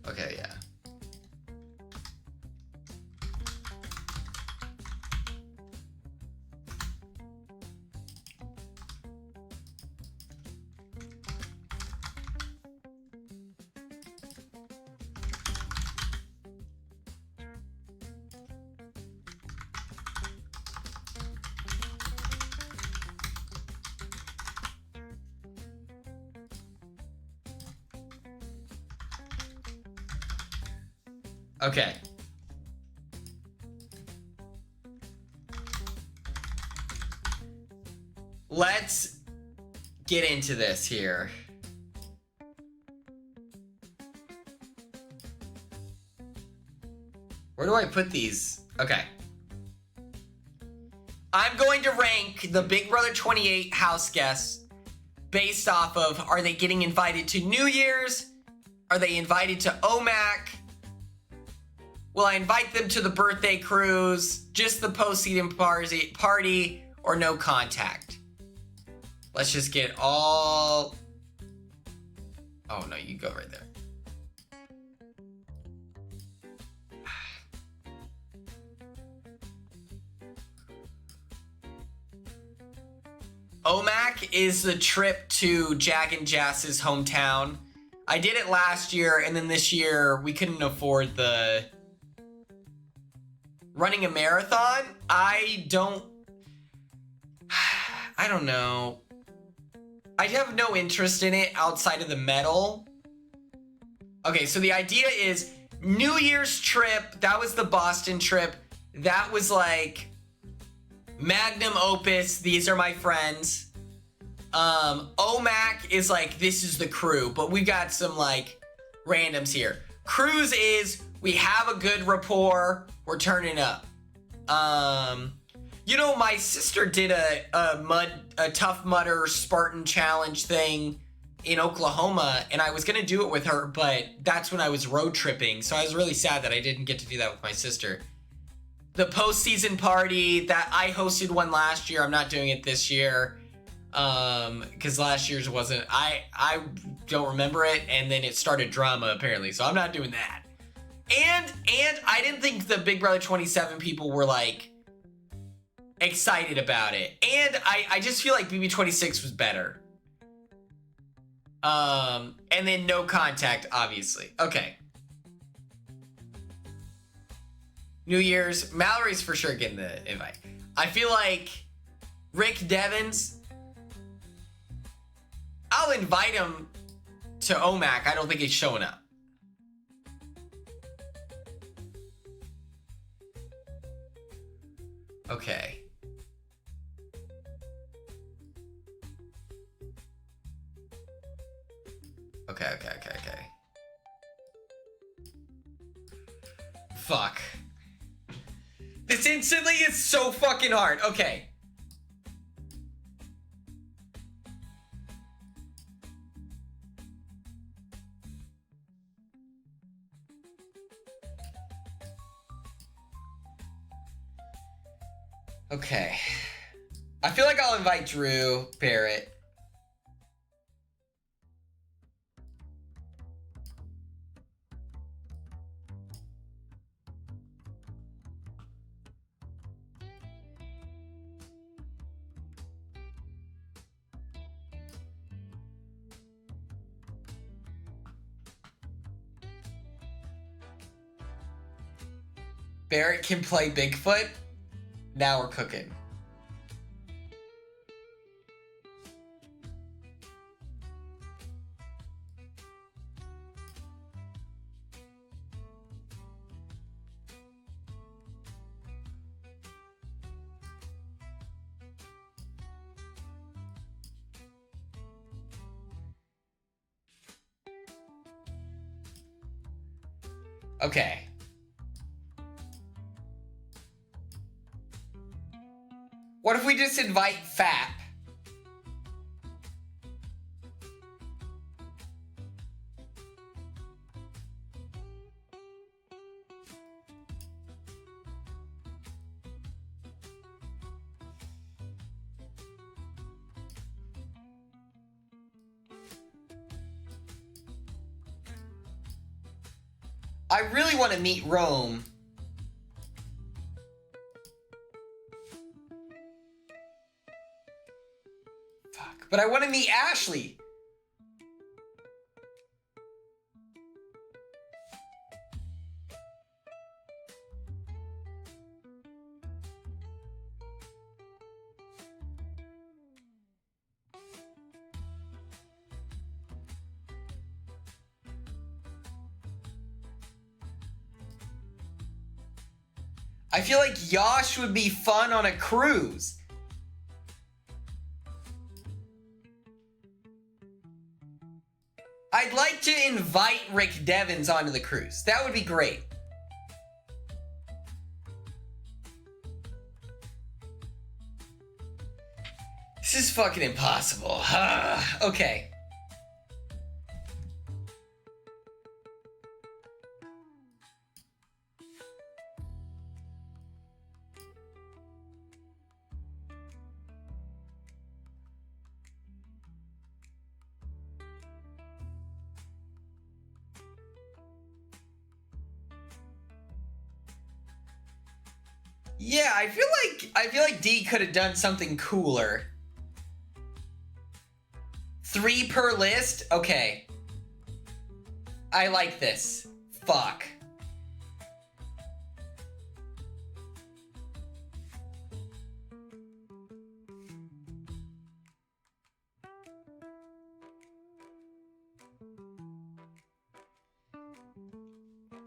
Okay, yeah. Okay. Let's get into this here. Where do I put these? Okay. I'm going to rank the Big Brother 28 house guests based off of, are they getting invited to New Year's? Are they invited to OMAC? Will I invite them to the birthday cruise, just the post-season party, or no contact? Let's just get all... Oh, no, you go right there. OMAC is the trip to Jag and Jass's hometown. I did it last year, and then this year we couldn't afford the... Running a marathon? I don't know. I have no interest in it outside of the medal. Okay, so the idea is New Year's trip. That was the Boston trip. That was like magnum opus. These are my friends. OMAC is like, this is the crew, but we've got some like randoms here. Cruise is we have a good rapport. We're turning up. You know, my sister did a Tough Mudder Spartan challenge thing in Oklahoma, and I was gonna do it with her, but that's when I was road tripping, so I was really sad that I didn't get to do that with my sister. The postseason party that I hosted one last year, I'm not doing it this year, because last year's wasn't. I don't remember it, and then it started drama apparently, so I'm not doing that. And I didn't think the Big Brother 27 people were like excited about it. And I just feel like BB28 was better. And then no contact, obviously. Okay. New Year's. Mallory's for sure getting the invite. I feel like Rick Devins I'll invite him to OMAC. I don't think he's showing up. Okay. Okay. Fuck. This instantly is so fucking hard. Okay. Okay. I feel like I'll invite Drew, Barrett. Barrett can play Bigfoot. Now we're cooking. Okay. What if we just invite Fap? I really want to meet Rome. Fuck, but I want to meet Ashley. I feel like Yosh would be fun on a cruise. I'd like to invite Rick Devens onto the cruise. That would be great. This is fucking impossible. Okay. Yeah, I feel like D could have done something cooler. 3 per list? Okay. I like this. Fuck.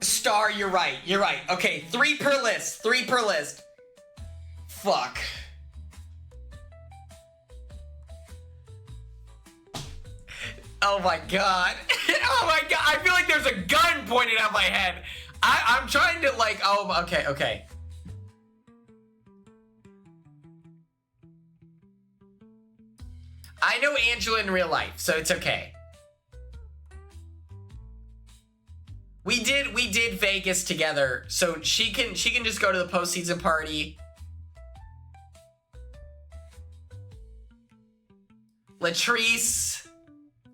Star, you're right. You're right. Okay, 3 per list. 3 per list. Fuck. Oh my god. Oh my god. I feel like there's a gun pointed at my head. I'm trying to like, oh, okay. I know Angela in real life, so it's okay. We did Vegas together, so she can just go to the postseason party. Latrice.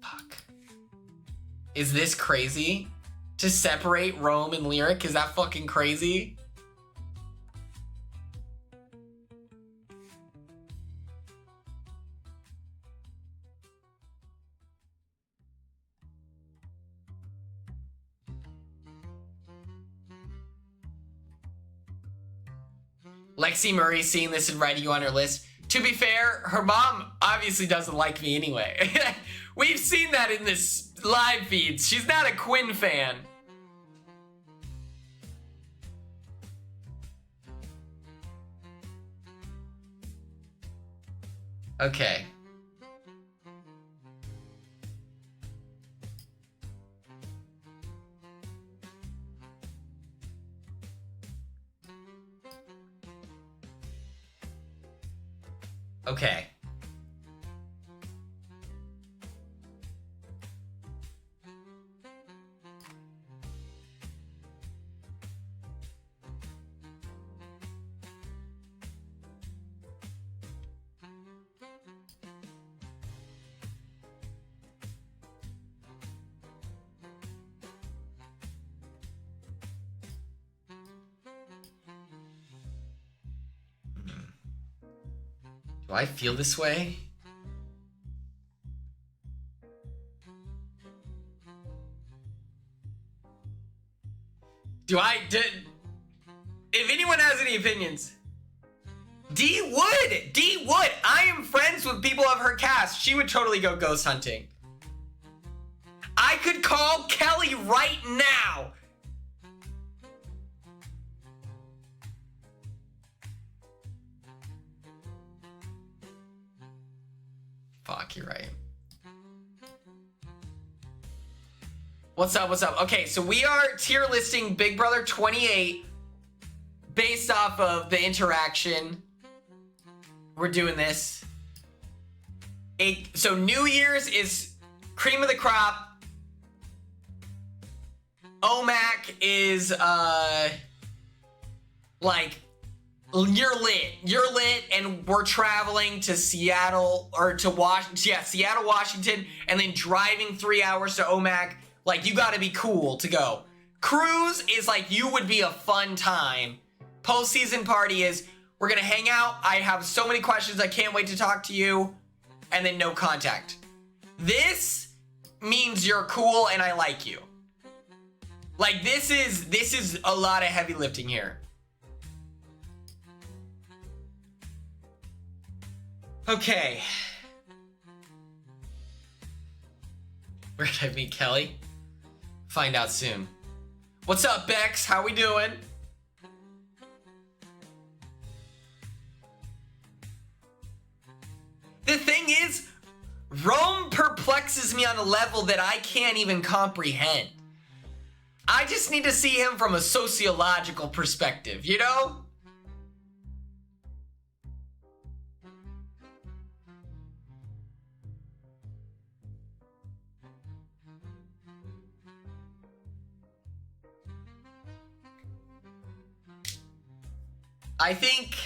Fuck. Is this crazy? To separate Rome and Lyric? Is that fucking crazy? Lexi Murray seeing this and writing you on her list. To be fair, her mom obviously doesn't like me anyway. We've seen that in this live feeds. She's not a Quinn fan. Okay. Okay. Do I feel this way? If anyone has any opinions. D Wood! I am friends with people of her cast. She would totally go ghost hunting. I could call Kelly right now. Fuck, you're right. What's up? Okay, so we are tier listing Big Brother 28 based off of the interaction. We're doing this. So New Year's is cream of the crop. OMAC is like you're lit, and we're traveling to Seattle or to Seattle, Washington, and then driving 3 hours to OMAC. Like, you gotta be cool to go. Cruise is like, you would be a fun time. Postseason party is, we're gonna hang out. I have so many questions. I can't wait to talk to you. And then no contact. This means you're cool and I like you. Like, this is a lot of heavy lifting here. Okay. Where did I meet Kelly? Find out soon. What's up, Bex? How we doing? The thing is, Rome perplexes me on a level that I can't even comprehend. I just need to see him from a sociological perspective, you know? I think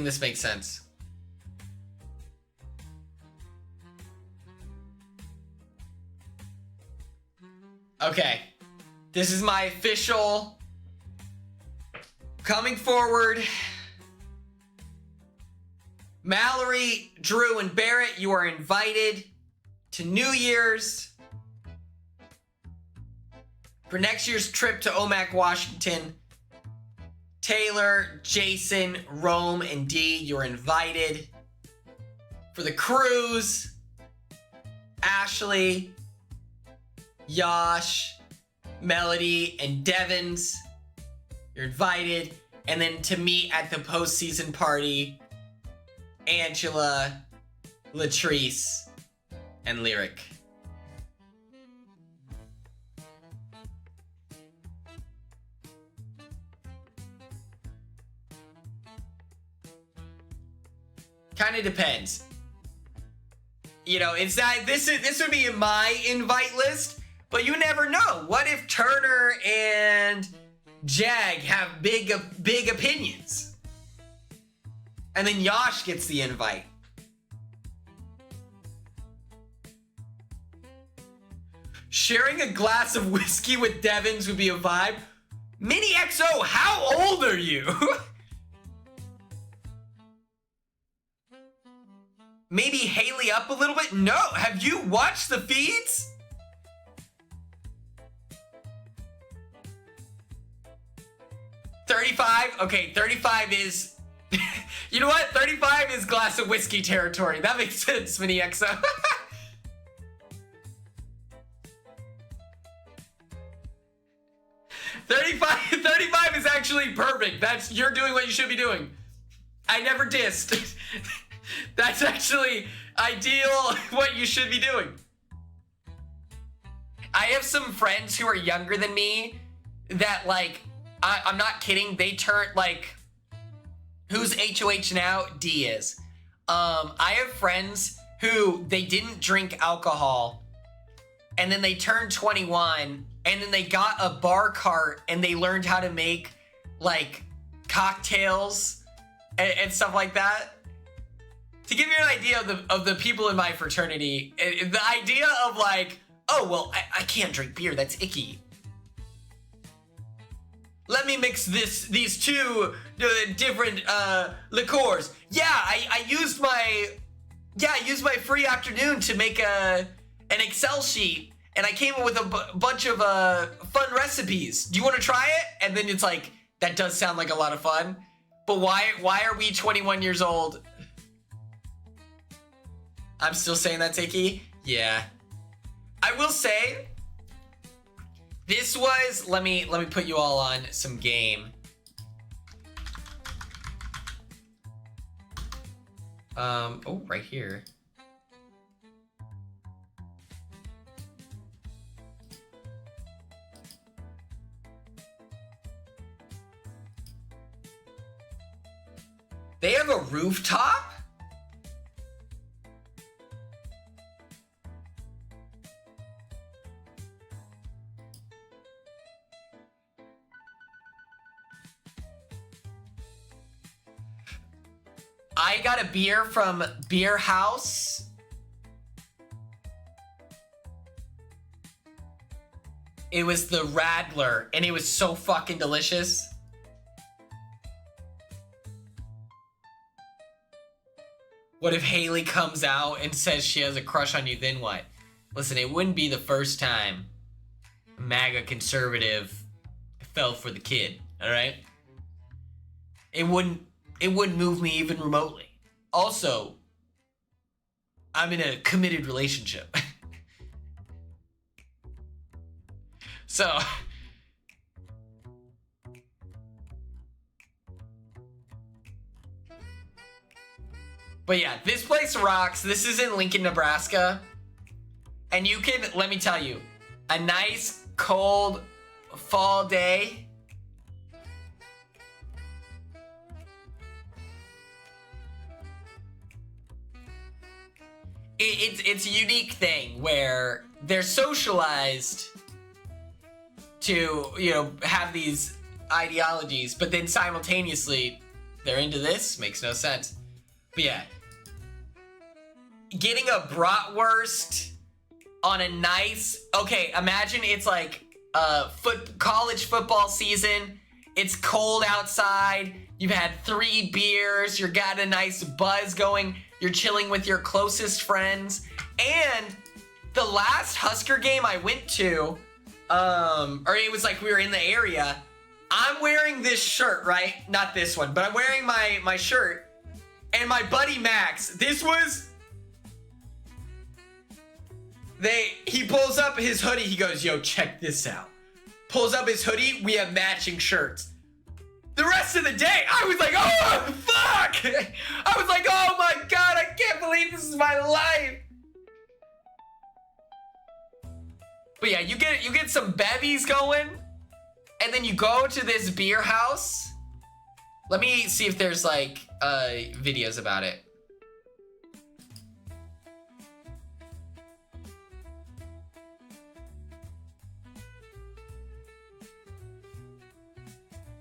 this makes sense. Okay. This is my official coming forward. Mallory, Drew, and Barrett, you are invited to New Year's for next year's trip to OMAC, Washington. Taylor, Jason, Rome, and D, you're invited for the cruise. Ashley, Yash, Melody, and Devins, you're invited. And then to meet at the postseason party, Angela, Latrice, and Lyric. Kind of depends. You know, it's that this would be in my invite list, but you never know. What if Turner and Jag have big opinions? And then Yash gets the invite. Sharing a glass of whiskey with Devins would be a vibe. Mini XO, how old are you? maybe Haley up a little bit? No, have you watched the feeds? $35? Okay, 35 is... You know what? 35 is glass of whiskey territory. That makes sense, Mini EXO. 35 is actually perfect. You're doing what you should be doing. I never dissed. That's actually ideal what you should be doing. I have some friends who are younger than me that, like, I'm not kidding, they turned, like, who's HOH now? D is. I have friends who, they didn't drink alcohol, and then they turned 21, and then they got a bar cart, and they learned how to make, like, cocktails and stuff like that. To give you an idea of the people in my fraternity, the idea of, like, oh, well, I can't drink beer, that's icky. Let me mix these two different liqueurs. Yeah, I used my free afternoon to make an Excel sheet, and I came up with a bunch of fun recipes. Do you want to try it? And then it's like, that does sound like a lot of fun, but why are we 21 years old? I'm still saying that's icky? Yeah. I will say, this was, let me put you all on some game. Oh, right here. They have a rooftop? I got a beer from Beer House. It was the Radler, and it was so fucking delicious. What if Haley comes out and says she has a crush on you, then what? Listen, it wouldn't be the first time a MAGA conservative fell for the kid, all right? It wouldn't move me even remotely. Also, I'm in a committed relationship. So, but yeah, this place rocks. This is in Lincoln, Nebraska. And you can, let me tell you, a nice cold fall day. It's a unique thing where they're socialized to, you know, have these ideologies, but then simultaneously they're into this. Makes no sense. But yeah, getting a bratwurst on a nice, okay, imagine it's like college football season. It's cold outside. You've had 3 beers. You got a nice buzz going. You're chilling with your closest friends. And the last Husker game I went to, or it was like we were in the area, I'm wearing this shirt, right? Not this one, but I'm wearing my shirt. And my buddy Max, this was... He pulls up his hoodie. He goes, yo, check this out. Pulls up his hoodie. We have matching shirts. The rest of the day, I was like, oh, fuck! I was like, oh my God, I can't believe this is my life. But yeah, you get some bevies going, and then you go to this beer house. Let me see if there's like videos about it.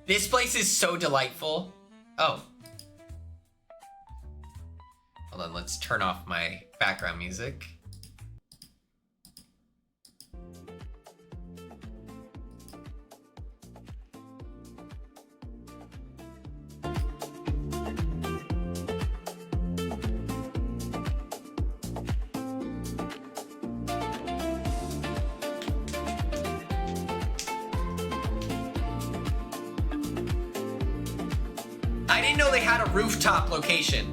This place is so delightful. Oh. Hold on, let's turn off my background music. I didn't know they had a rooftop location.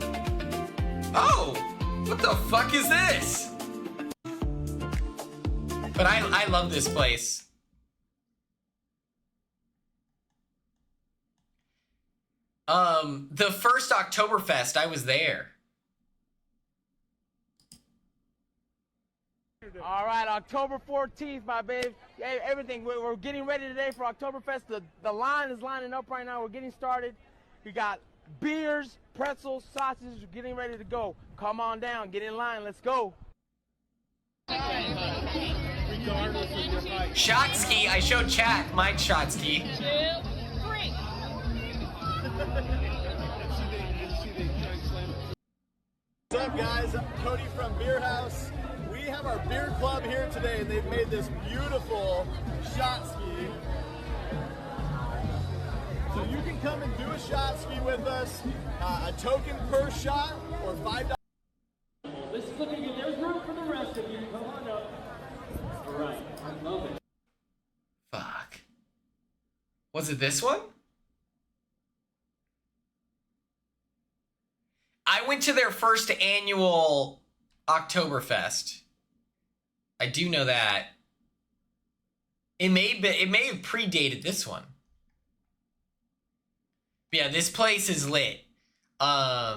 Oh, what the fuck is this? But I love this place. The first Oktoberfest, I was there. All right, October 14th, my baby. Yeah, everything. We're getting ready today for Oktoberfest. The line is lining up right now. We're getting started. We got beers, pretzels, sausages. We're getting ready to go. Come on down. Get in line. Let's go. Shot ski. I showed chat. Mine shot ski. 2, 3. What's up, guys? I'm Cody from Beer House. We have our beer club here today, and they've made this beautiful shot ski. So you can come and do a shot ski with us. A token per shot, or $5. This is looking good. There's room for the rest of you. Come on up. All right. I love it. Fuck. Was it this one? I went to their first annual Oktoberfest. I do know that. It may have predated this one. But yeah, this place is lit. I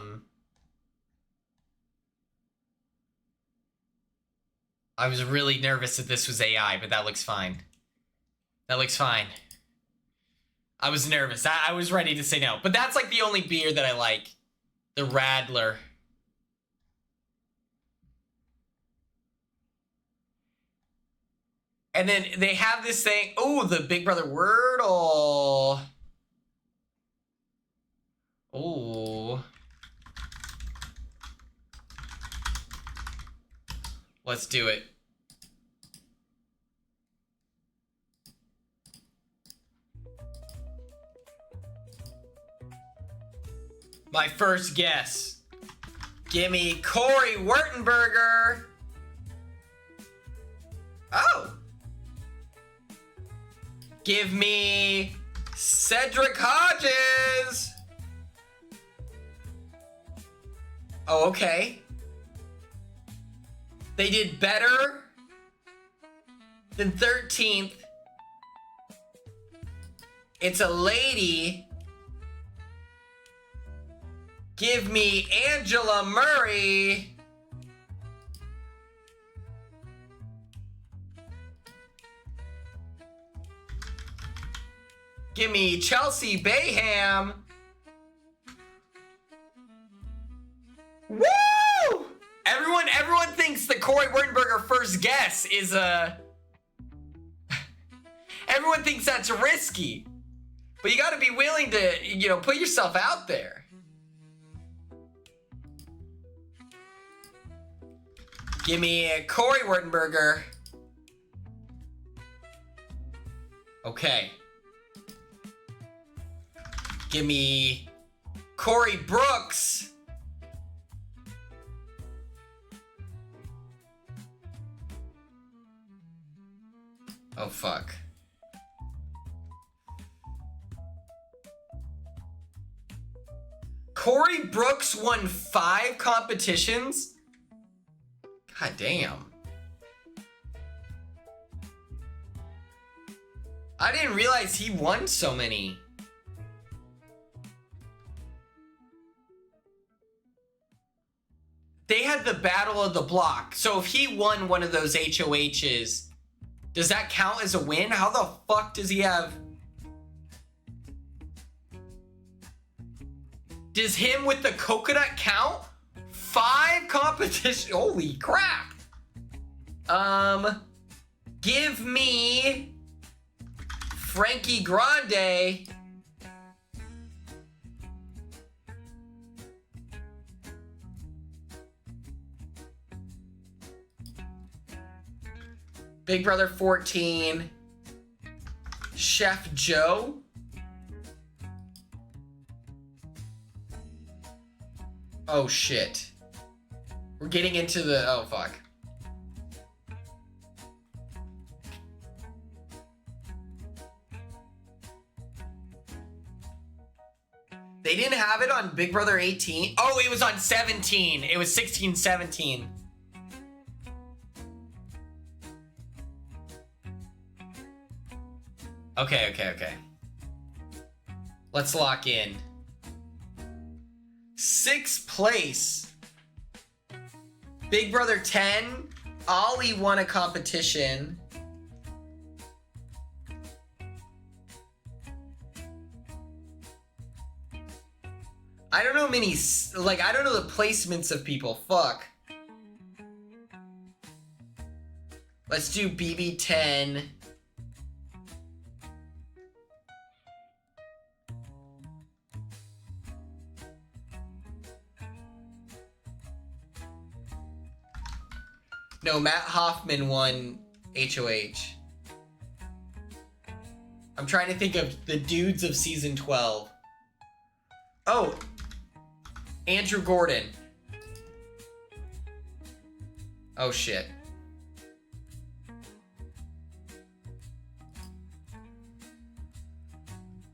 was really nervous that this was AI, but that looks fine. That looks fine. I was nervous. I was ready to say no. But that's like the only beer that I like. The Radler. And then they have this thing. Oh, the Big Brother Wordle. Oh. Let's do it. My first guess. Give me Corey Wurtenberger. Oh. Give me Cedric Hodges. Oh, okay. They did better than 13th. It's a lady. Give me Angela Murray. Give me Chelsea Bayham. Woo! Everyone thinks the Corey Wurtenberger first guess is everyone thinks that's risky. But you gotta be willing to, put yourself out there. Give me a Corey Wurtenberger. Okay. Give me Corey Brooks. Oh, fuck. Corey Brooks won 5 competitions? God damn. I didn't realize he won so many. They had the Battle of the Block. So if he won one of those HOHs, does that count as a win? How the fuck does he have... Does him with the coconut count? 5 competitions. Holy crap. Give me Frankie Grande. Big Brother 14. Chef Joe. Oh shit. We're getting into the... Oh fuck. They didn't have it on Big Brother 18. Oh, it was on 17. It was 16, 17. Okay. Let's lock in. 6th place. Big Brother 10. Ollie won a competition. I don't know many, like, I don't know the placements of people. Fuck. Let's do BB10. No, Matt Hoffman won HOH. I'm trying to think of the dudes of season 12. Oh, Andrew Gordon. Oh shit.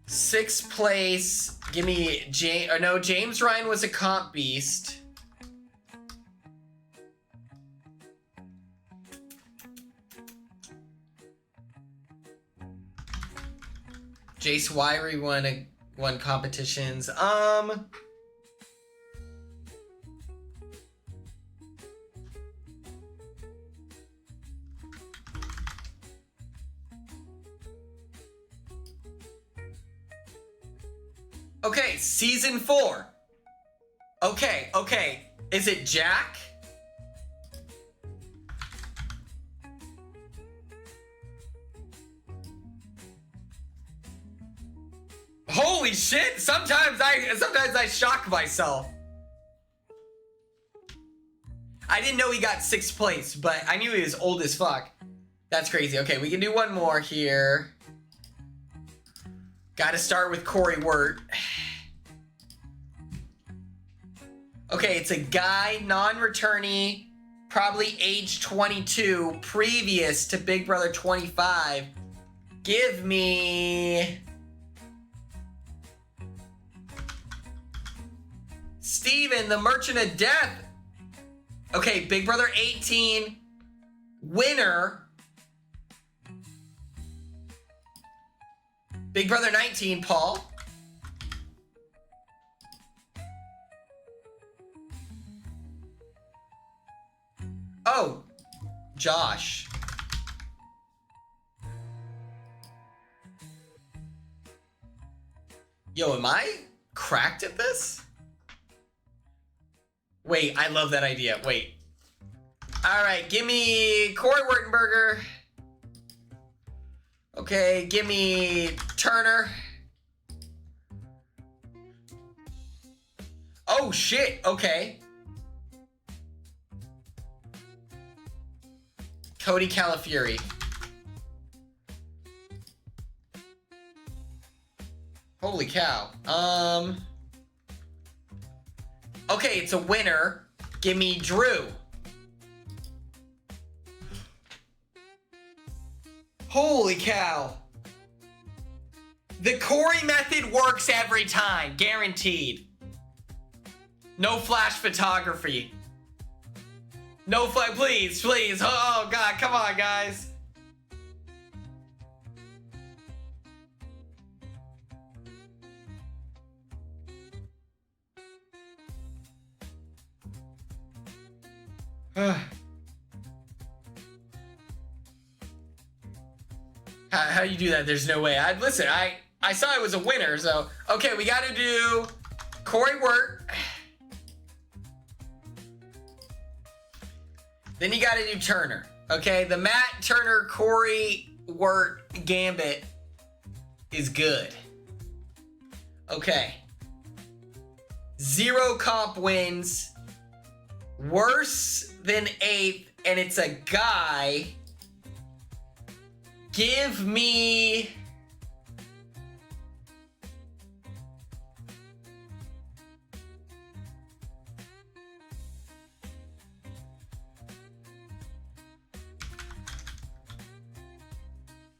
Sixth place. Give me James Ryan was a comp beast. Jace Wyrie won competitions. Okay, season 4. Okay. Is it Jack? Holy shit! Sometimes I shock myself. I didn't know he got 6th place, but I knew he was old as fuck. That's crazy. Okay, we can do one more here. Gotta start with Corey Wirt. Okay, it's a guy, non-returnee, probably age 22, previous to Big Brother 25. Give me... Steven, the Merchant of Death. Okay, Big Brother 18, winner. Big Brother 19, Paul. Oh, Josh. Yo, am I cracked at this? Wait, I love that idea. Wait. All right, give me Corey Wurtenberger. Okay, give me Turner. Oh, shit. Okay. Cody Calafieri. Holy cow. Okay, it's a winner. Give me Drew. Holy cow. The Corey method works every time. Guaranteed. No flash photography. No flash. Please. Oh, God. Come on, guys. How you do that? There's no way. Listen, I saw it was a winner, so okay, we gotta do Corey Wirt. Then you gotta do Turner. Okay, the Matt Turner Corey Wirt gambit is good. Okay. 0 comp wins. Worse than 8th, and it's a guy. Give me...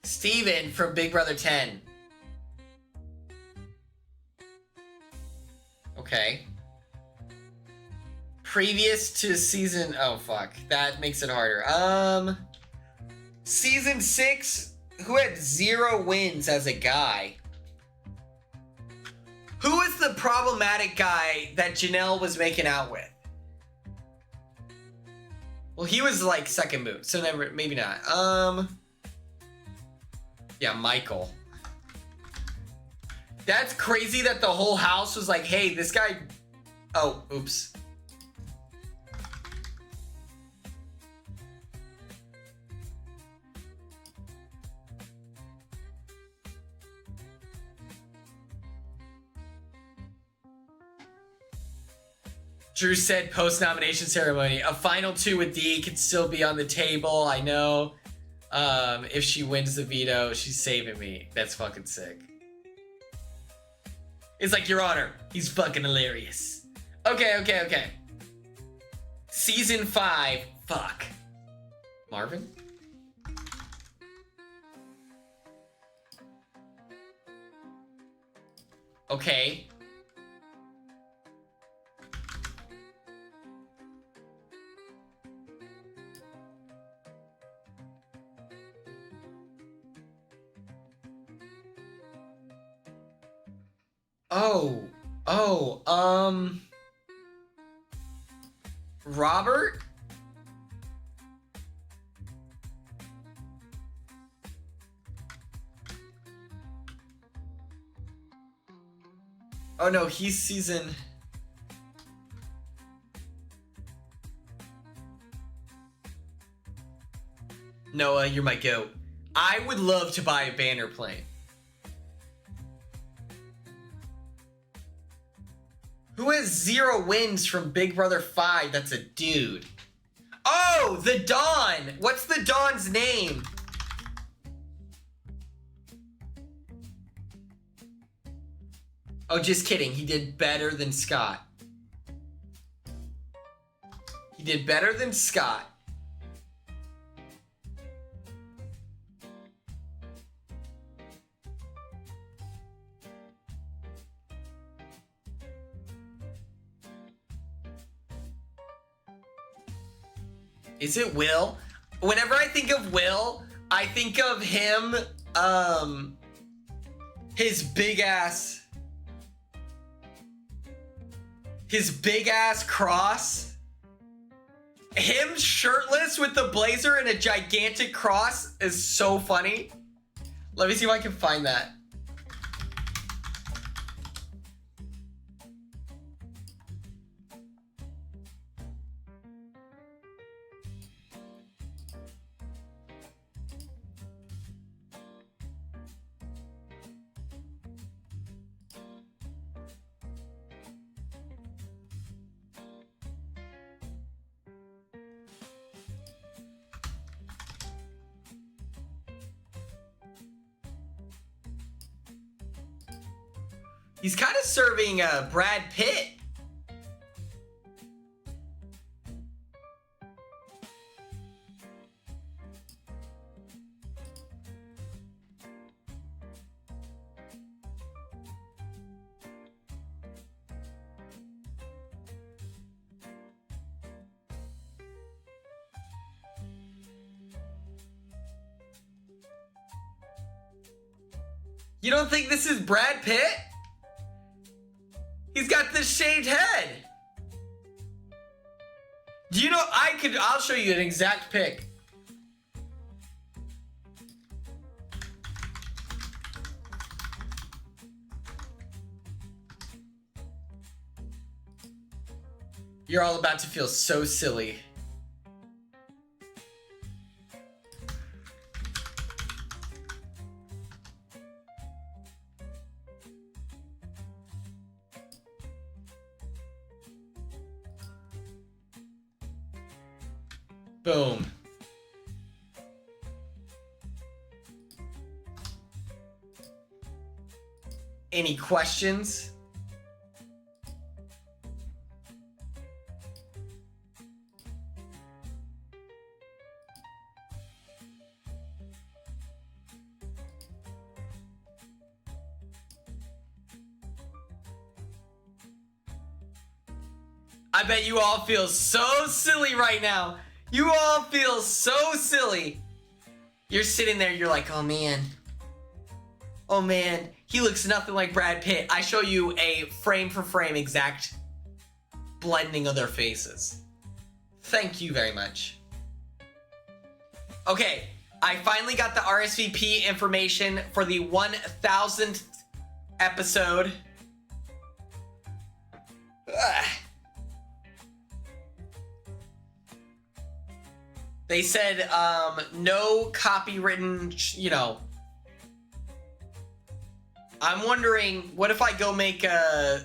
Steven from Big Brother 10. Okay. Previous to season... Oh, fuck. That makes it harder. Season 6, who had 0 wins as a guy? Who was the problematic guy that Janelle was making out with? Well, he was like second move, so never, maybe not. Yeah, Michael. That's crazy that the whole house was like, hey, this guy... Oh, oops. Drew said post-nomination ceremony. A final 2 with D could still be on the table. I know. If she wins the veto, she's saving me. That's fucking sick. It's like, Your Honor, he's fucking hilarious. Okay. Season 5. Fuck. Marvin? Okay. Robert? Oh no, he's season... Noah, you're my goat. I would love to buy a banner plane. Who has 0 wins from Big Brother 5 that's a dude? Oh, the Don! What's the Don's name? Oh, just kidding. He did better than Scott. He did better than Scott. Is it Will? Whenever I think of Will, I think of him, his big ass cross. Him shirtless with the blazer and a gigantic cross is so funny. Let me see if I can find that. He's kind of serving Brad Pitt. You don't think this is Brad Pitt? He's got this shaved head. Do you know, I'll show you an exact pic. You're all about to feel so silly. Boom. Any questions? I bet you all feel so silly right now. You all feel so silly. You're sitting there, you're like, oh man. Oh man, he looks nothing like Brad Pitt. I show you a frame for frame exact blending of their faces. Thank you very much. Okay, I finally got the RSVP information for the 1000th episode. Ugh. They said, no copywritten, you know. I'm wondering, what if I go make a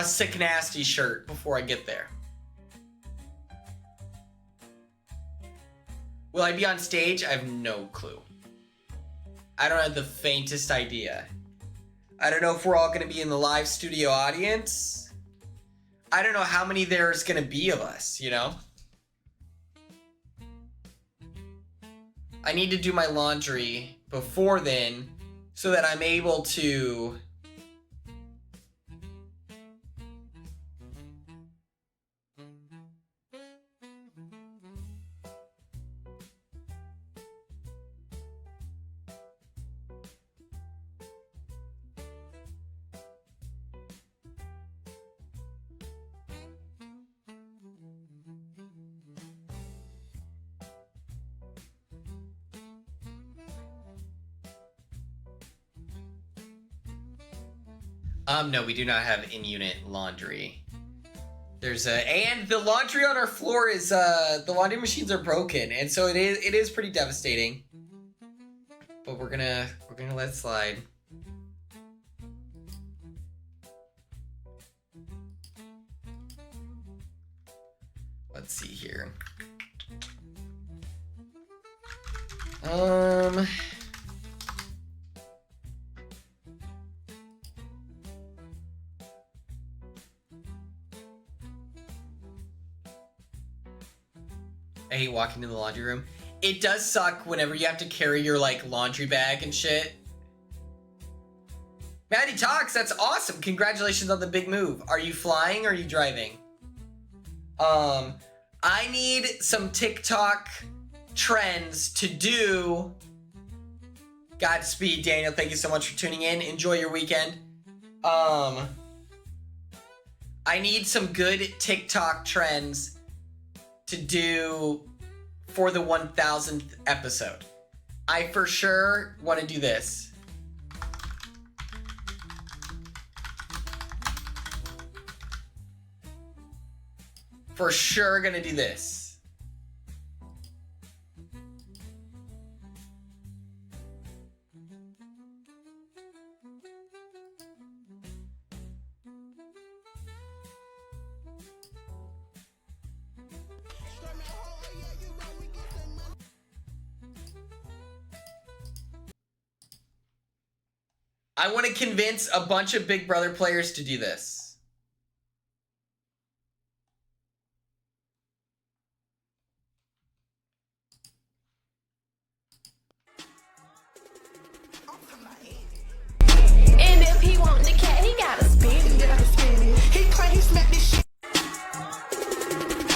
Sick Nasty shirt before I get there? Will I be on stage? I have no clue. I don't have the faintest idea. I don't know if we're all going to be in the live studio audience. I don't know how many there's going to be of us, you know? I need to do my laundry before then so that I'm able to no, we do not have in-unit laundry. There's and the laundry on our floor is, the laundry machines are broken, and so it is pretty devastating. But we're gonna let it slide. Let's see here. I hate walking in the laundry room. It does suck whenever you have to carry your, like, laundry bag and shit. Maddie Talks, that's awesome. Congratulations on the big move. Are you flying or are you driving? I need some TikTok trends to do. Godspeed, Daniel. Thank you so much for tuning in. Enjoy your weekend. I need some good TikTok trends to do for the 1000th episode. I for sure want to do this. For sure gonna do this. I want to convince a bunch of Big Brother players to do this. And if he want the cat, he gotta spin it. He claims smack this shit.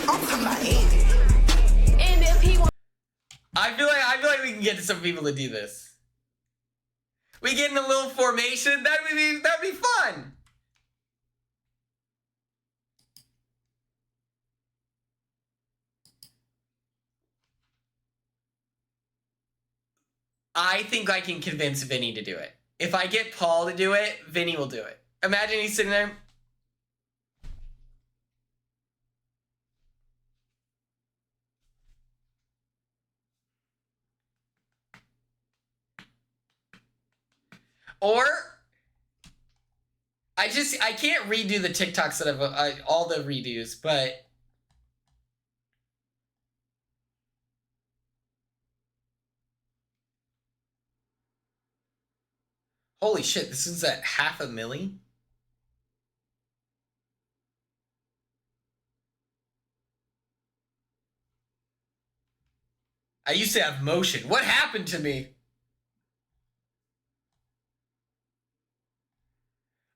I'm talking about it. And if he want, I feel like we can get some people to do this. We get in a little formation. That'd be fun. I think I can convince Vinny to do it. If I get Paul to do it, Vinny will do it. Imagine he's sitting there. Or I can't redo the TikToks that I've all the redos, but holy shit, this is at 500,000. I used to have motion. What happened to me?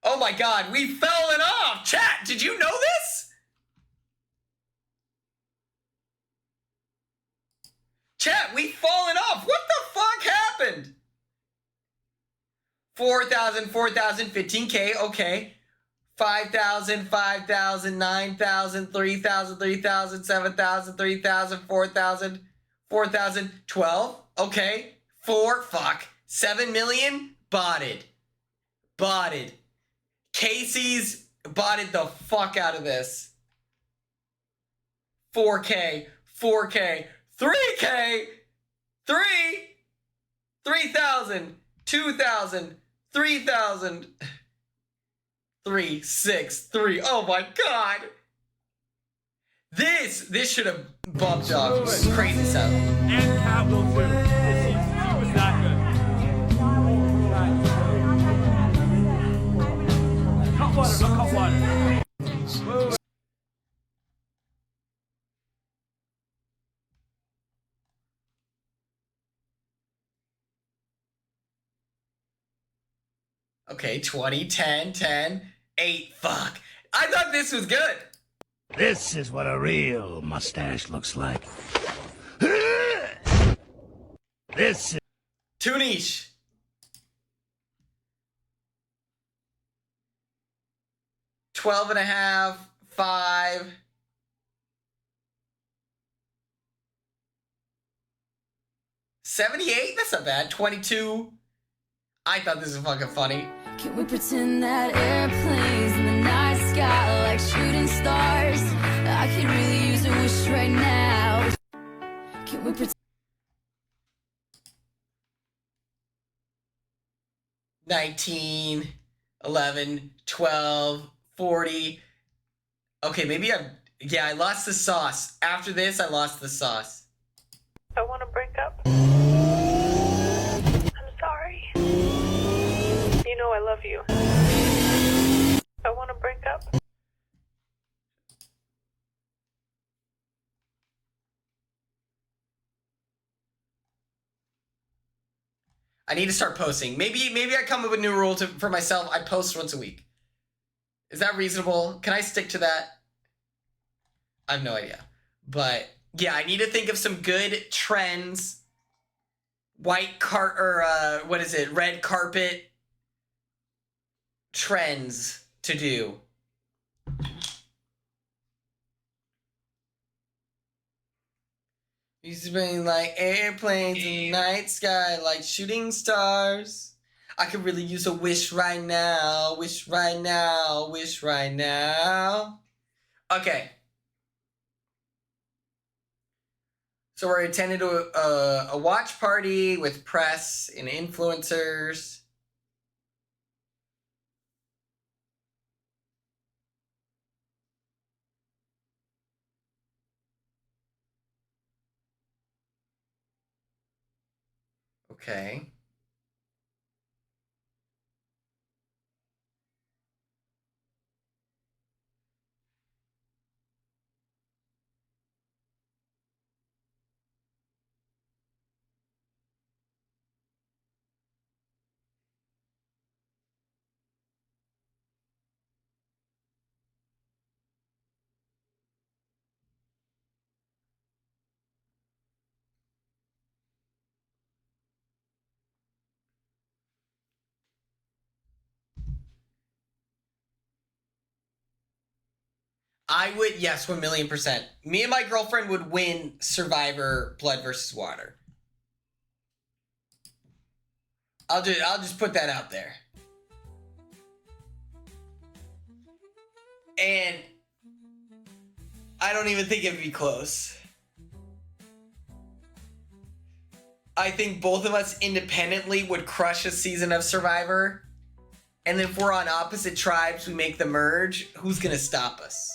Oh my god, we've fallen off! Chat, did you know this? Chat, we've fallen off. What the fuck happened? 4,000, 4,000, 15K, okay. 5,000, 5,000, 9,000, 3,000, 3,000, 7,000, 3,000, 4,000, 4,000, 12, okay. 4, fuck. 7 million? Botted. Botted. Casey's botted the fuck out of this. 4K, 4K, 3K, 3,000, 2,000, 3,000, 3, 6, 3. Oh my god. This should have bumped up. Crazy stuff. And Cat will too. She was that good. Cut water, no cut water. Okay, 20, 10, 10, 8. Fuck. I thought this was good. This is what a real mustache looks like. This is... Too niche. $12 and a half, 5. $78? That's not bad. 22. I thought this was fucking funny. Can we pretend that airplanes in the night sky like shooting stars? I could really use a wish right now. Can we pretend 19, 11, 12, 40. Okay, maybe yeah, I lost the sauce. After this, I lost the sauce. I want to break up. I'm sorry. You know I love you. I want to break up. I need to start posting. Maybe I come up with a new rule for myself. I post once a week. Is that reasonable? Can I stick to that? I have no idea. But yeah, I need to think of some good trends. Red carpet trends to do. Used to be like airplanes in the night sky, like shooting stars. I could really use a wish right now, wish right now, wish right now. Okay. So we're attending a watch party with press and influencers. Okay. I would, yes, 1,000,000%. Me and my girlfriend would win Survivor Blood versus Water. I'll just put that out there. And I don't even think it'd be close. I think both of us independently would crush a season of Survivor. And then if we're on opposite tribes, we make the merge. Who's gonna stop us?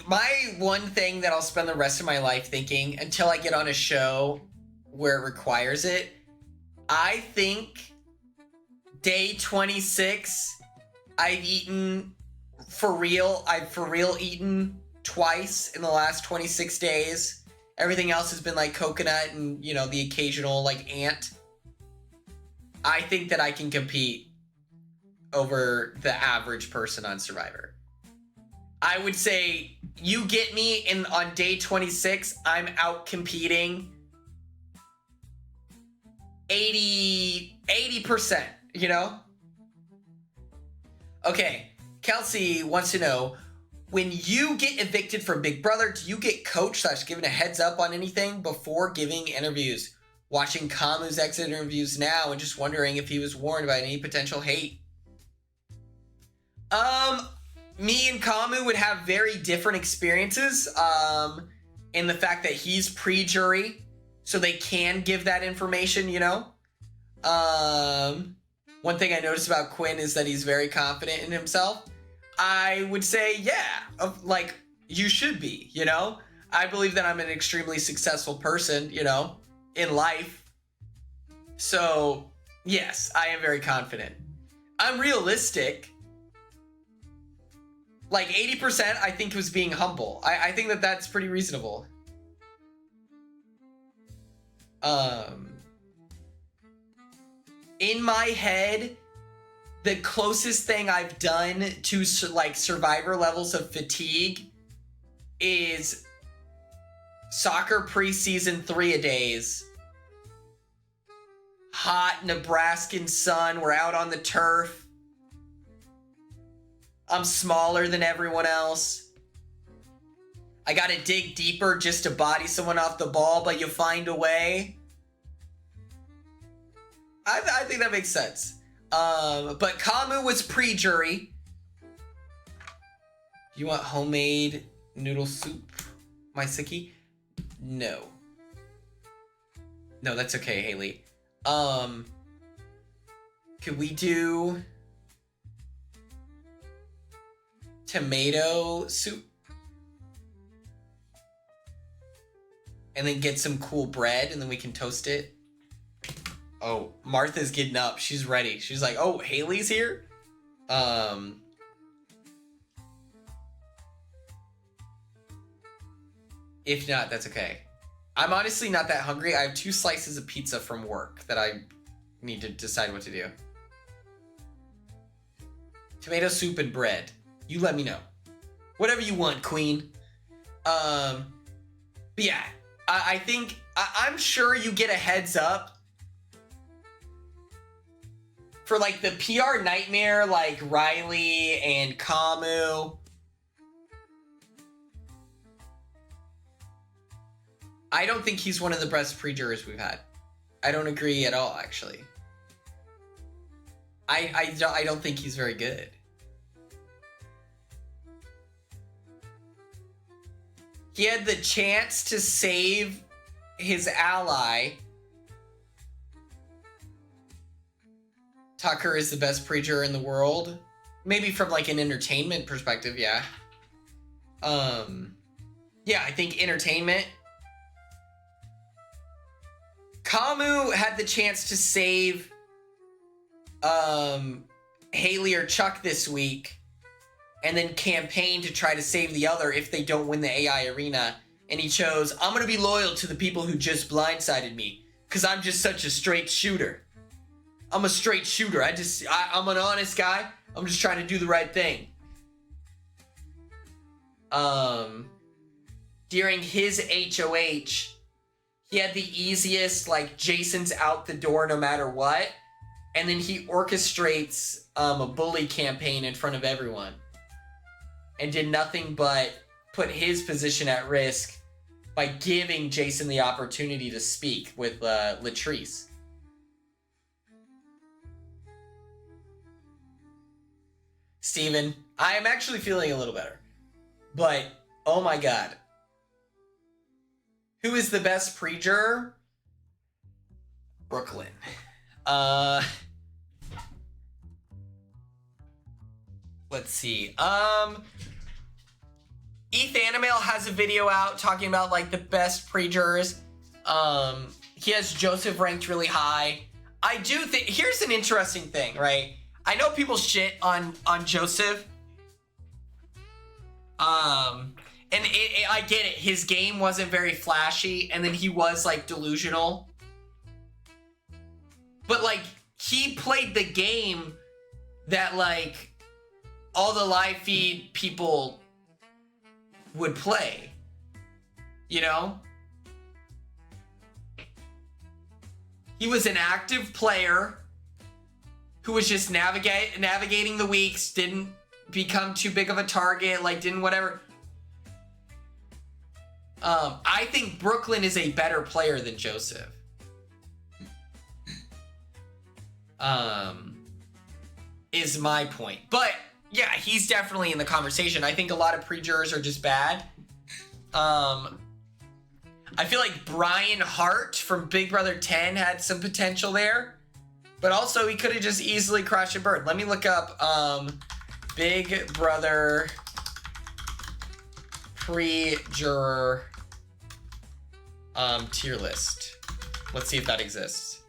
My one thing that I'll spend the rest of my life thinking until I get on a show where it requires it, I think day 26, I've eaten for real. I've for real eaten twice in the last 26 days. Everything else has been like coconut and, you know, the occasional like ant. I think that I can compete over the average person on Survivor. I would say you get me in on day 26, I'm out competing 80%, you know? Okay, Kelsey wants to know, when you get evicted from Big Brother, do you get coached / given a heads up on anything before giving interviews? Watching Kamu's exit interviews now and just wondering if he was warned about any potential hate. Me and Kamu would have very different experiences in the fact that he's pre-jury, so they can give that information, you know? One thing I noticed about Quinn is that he's very confident in himself. I would say, yeah, like, you should be, you know? I believe that I'm an extremely successful person, you know, in life. So, yes, I am very confident. I'm realistic. Like 80%, I think, was being humble. I think that that's pretty reasonable. In my head, the closest thing I've done to like Survivor levels of fatigue is soccer preseason 3-a-days. Hot Nebraskan sun, we're out on the turf. I'm smaller than everyone else. I gotta dig deeper just to body someone off the ball, but you find a way. I think that makes sense. But Kamu was pre-jury. You want homemade noodle soup, my sickie? No. No, that's okay, Haley. Could we do tomato soup? And then get some cool bread and then we can toast it. Oh, Martha's getting up. She's ready. She's like, oh, Haley's here? If not, that's okay. I'm honestly not that hungry. I have 2 slices of pizza from work that I need to decide what to do. Tomato soup and bread. You let me know. Whatever you want, Queen. But yeah, I think, I'm sure you get a heads up for like the PR nightmare, like Riley and Kamu. I don't think he's one of the best pre-jurors we've had. I don't agree at all, actually. I don't think he's very good. He had the chance to save his ally. Tucker is the best pre-juror in the world. Maybe from like an entertainment perspective, yeah. Yeah, I think entertainment. Kamu had the chance to save Haley or Chuck this week and then campaign to try to save the other if they don't win the AI arena. And he chose, I'm going to be loyal to the people who just blindsided me because I'm just such a straight shooter. I'm a straight shooter. I'm an honest guy. I'm just trying to do the right thing. During his HOH, he had the easiest, like, Jason's out the door no matter what. And then he orchestrates a bully campaign in front of everyone. And did nothing but put his position at risk by giving Jason the opportunity to speak with Latrice. Steven, I am actually feeling a little better. But, oh my god. Who is the best pre-juror? Brooklyn. Let's see. Eth Animal has a video out talking about like the best pre-jurors. He has Joseph ranked really high. I do think here's an interesting thing, right? I know people shit on Joseph. And I get it. His game wasn't very flashy, and then he was like delusional. But like he played the game that like all the live feed people would play. You know? He was an active player who was just navigating the weeks, didn't become too big of a target, like didn't whatever. I think Brooklyn is a better player than Joseph. Is my point. But yeah, he's definitely in the conversation. I think a lot of pre-jurors are just bad. I feel like Brian Hart from Big Brother 10 had some potential there. But also he could have just easily crashed a bird. Let me look up Big Brother pre-juror tier list. Let's see if that exists.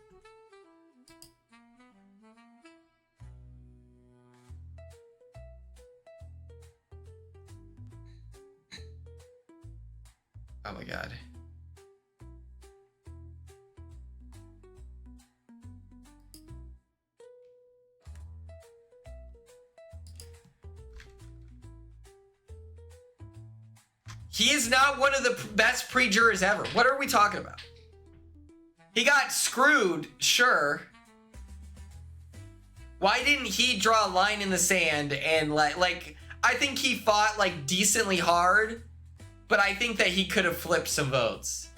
Oh my god. He is not one of the best pre-jurors ever. What are we talking about? He got screwed, sure. Why didn't he draw a line in the sand and like I think he fought like decently hard, but I think that he could have flipped some votes.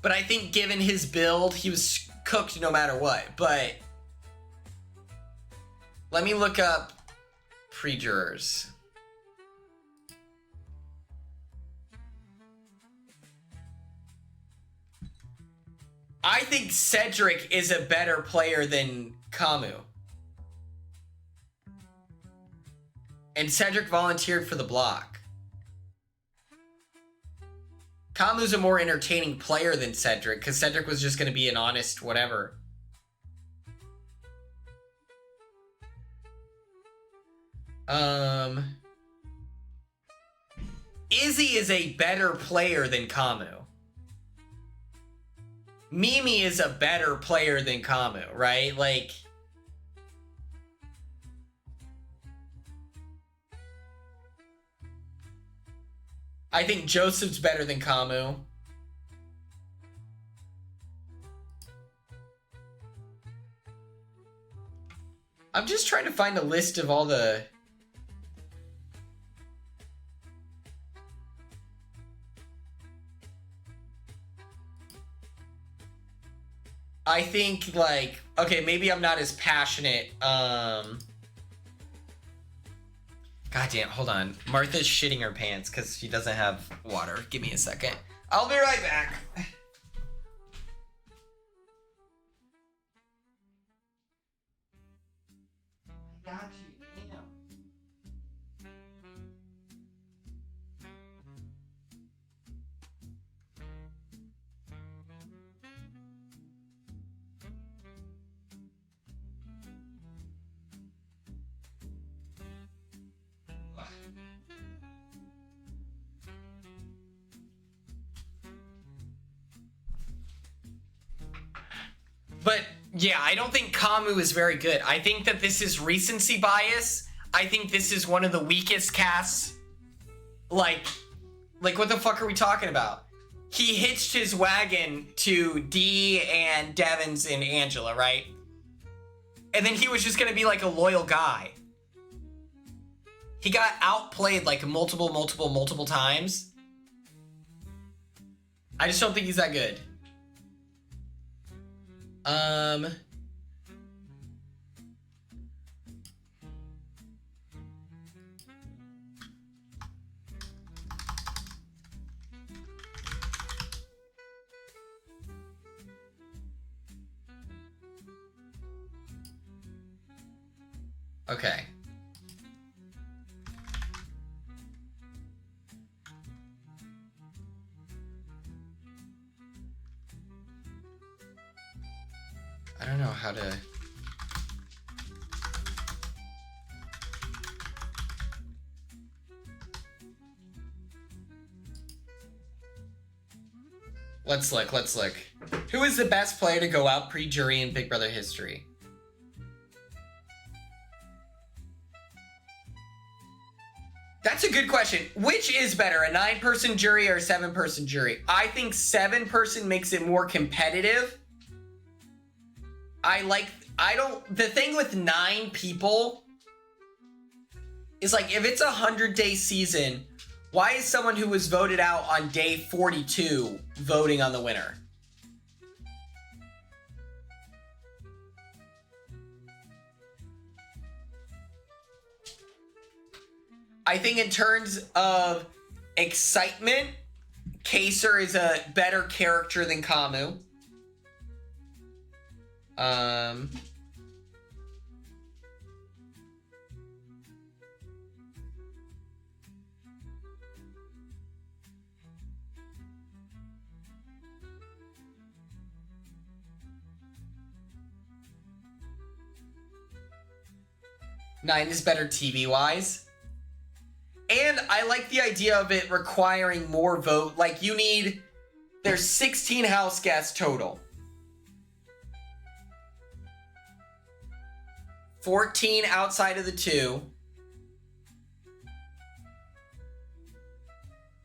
But I think given his build, he was cooked no matter what. But let me look up pre-jurors. I think Cedric is a better player than Camus. And Cedric volunteered for the block. Camus a more entertaining player than Cedric, because Cedric was just going to be an honest whatever. Izzy is a better player than Camus. Mimi is a better player than Camus, right? Like, I think Joseph's better than Camus. I'm just trying to find a list of all the... I think, like, okay, maybe I'm not as passionate. God damn, hold on. Martha's shitting her pants because she doesn't have water. Give me a second. I'll be right back. I got you, damn. But yeah, I don't think Camus is very good. I think that this is recency bias. I think this is one of the weakest casts. Like what the fuck are we talking about? He hitched his wagon to Dee and Devins and Angela, right? And then he was just gonna be like a loyal guy. He got outplayed like multiple times. I just don't think he's that good. Okay. I don't know how to... Let's look, let's look. Who is the best player to go out pre-jury in Big Brother history? That's a good question. Which is better, a 9-person jury or a 7-person jury? I think 7-person makes it more competitive. The thing with 9 people is like, if it's a 100-day season, why is someone who was voted out on day 42 voting on the winner? I think in terms of excitement, Kaser is a better character than Kamu. Nine is better TV-wise. And I like the idea of it requiring more vote. Like, there's 16 house guests total. 14 outside of the 2.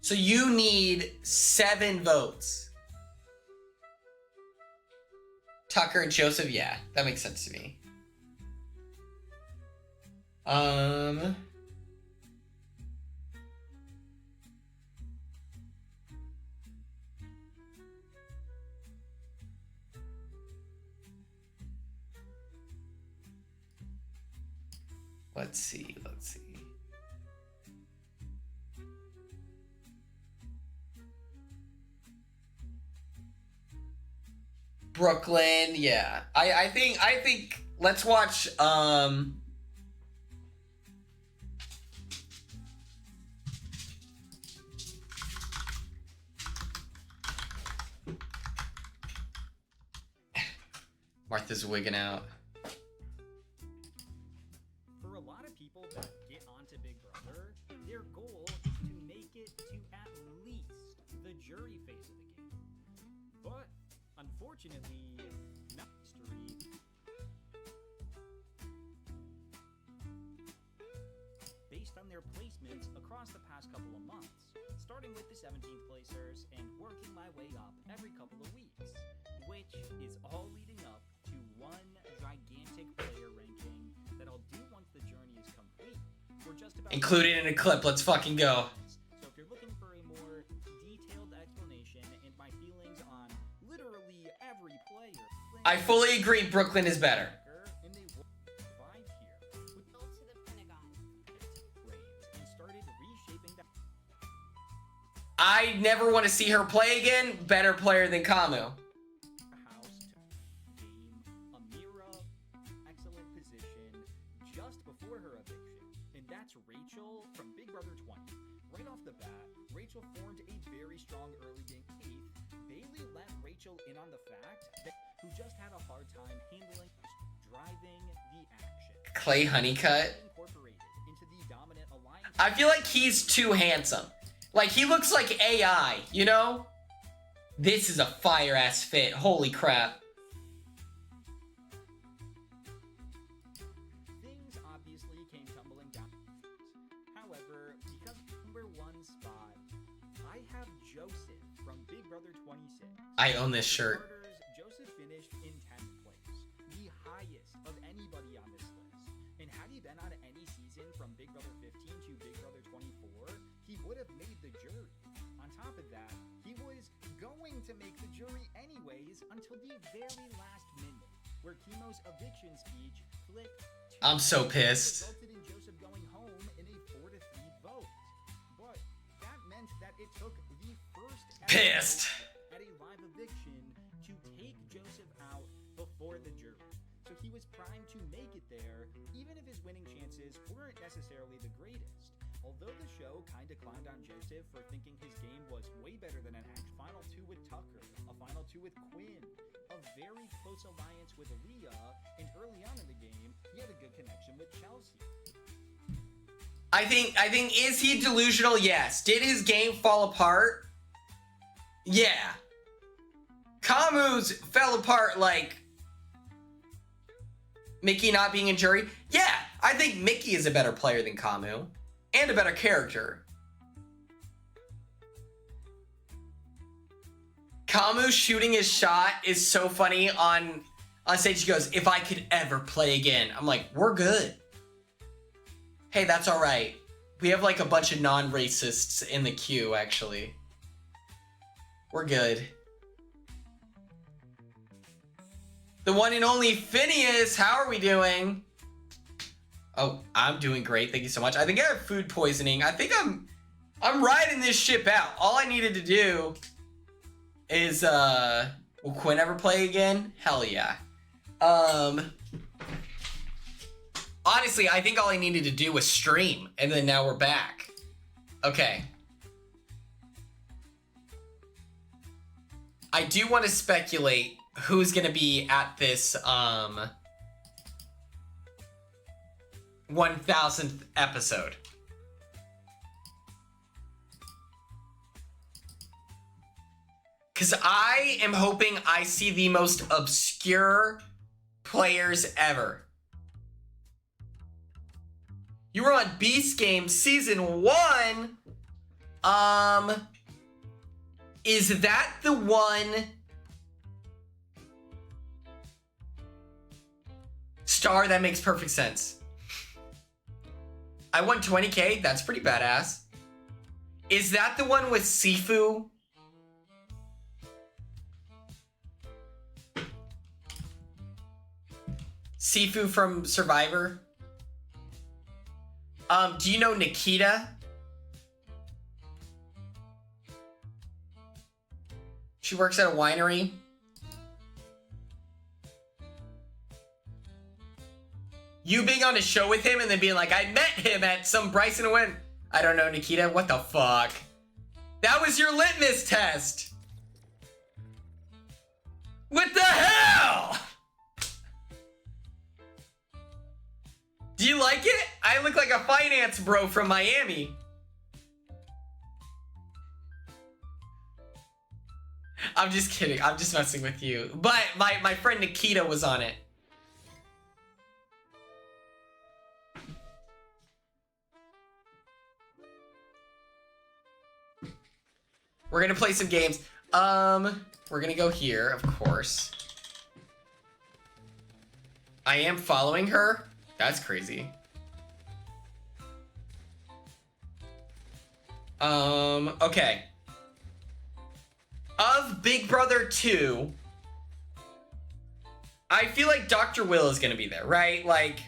So you need 7 votes. Tucker and Joseph, yeah, that makes sense to me. Let's see. Brooklyn, yeah. I think let's watch Martha's wigging out. For a lot of people that get onto Big Brother, their goal is to make it to at least the jury phase of the game. But unfortunately, not history. Based on their placements across the past couple of months, starting with the 17th placers and working my way up every couple of weeks, which is all leading up to one gigantic player ranking that I'll do once the journey is complete. We're just about included in a clip. Let's fucking go. So if you're looking for a more detailed explanation and my feelings on literally every player, I fully agree Brooklyn is better. and they vibe here with Go to the Pentagon. brains and started reshaping the I never want to see her play again. Better player than Kamu. house to game Amira, excellent position just before her eviction, and that's Rachel from Big Brother 20. Right off the bat, Rachel formed a very strong early game. Bailey let Rachel in on the fact that who just had a hard time handling driving the action. Clay Honeycutt. Incorporated into the dominant alliance. I feel like he's too handsome. Like, he looks like AI, you know? This is a fire-ass fit. Holy crap. Things obviously came tumbling down. However, because #1 spot, I have Joseph from Big Brother 26. I own this shirt. Starters, Joseph finished in 10th place, the highest of anybody on this list. And had he been on any season from Big Brother 15 to Big Brother 24, he would have made the jury. On top of that, he was going to make the jury anyways until the very last minute, where Chemo's eviction speech flipped. I'm so pissed. Resulted in Joseph going home in a 4-3 vote. But that meant that it took the first Pissed. at a live eviction to take Joseph out before the jury. So he was primed to make it there, even if his winning chances weren't necessarily the greatest. Although the show kinda clowned on Joseph for thinking his game was way better than an act final 2 with Tucker, a final 2 with Quinn, a very close alliance with Leah, and early on in the game, he had a good connection with Chelsea. I think, is he delusional? Yes. Did his game fall apart? Yeah. Camus fell apart like Mickey not being in jury. Yeah, I think Mickey is a better player than Camus and a better character. Camus shooting his shot is so funny on stage. He goes, "If I could ever play again." I'm like, we're good. Hey, that's all right. We have like a bunch of non-racists in the queue, actually. We're good. The one and only Phineas, how are we doing? Oh, I'm doing great. Thank you so much. I think I have food poisoning. I think I'm riding this ship out. All I needed to do is, will Quinn ever play again? Hell yeah. Honestly, I think all I needed to do was stream, and then now we're back. Okay. I do want to speculate who's gonna be at this 1000th episode. Because I am hoping I see the most obscure players ever. You were on Beast Games Season 1. Is that the one star? That makes perfect sense. I won 20K. That's pretty badass. Is that the one with Sifu? Sifu from Survivor? Do you know Nikita? She works at a winery. You being on a show with him and then being like, I met him at some Bryson and Wynn. I don't know, Nikita. What the fuck? That was your litmus test. What the hell? Do you like it? I look like a finance bro from Miami. I'm just kidding. I'm just messing with you. But my friend Nikita was on it. We're gonna play some games. We're gonna go here, of course. I am following her. That's crazy. Okay. Of Big Brother 2, I feel like Dr. Will is gonna be there, right? Like,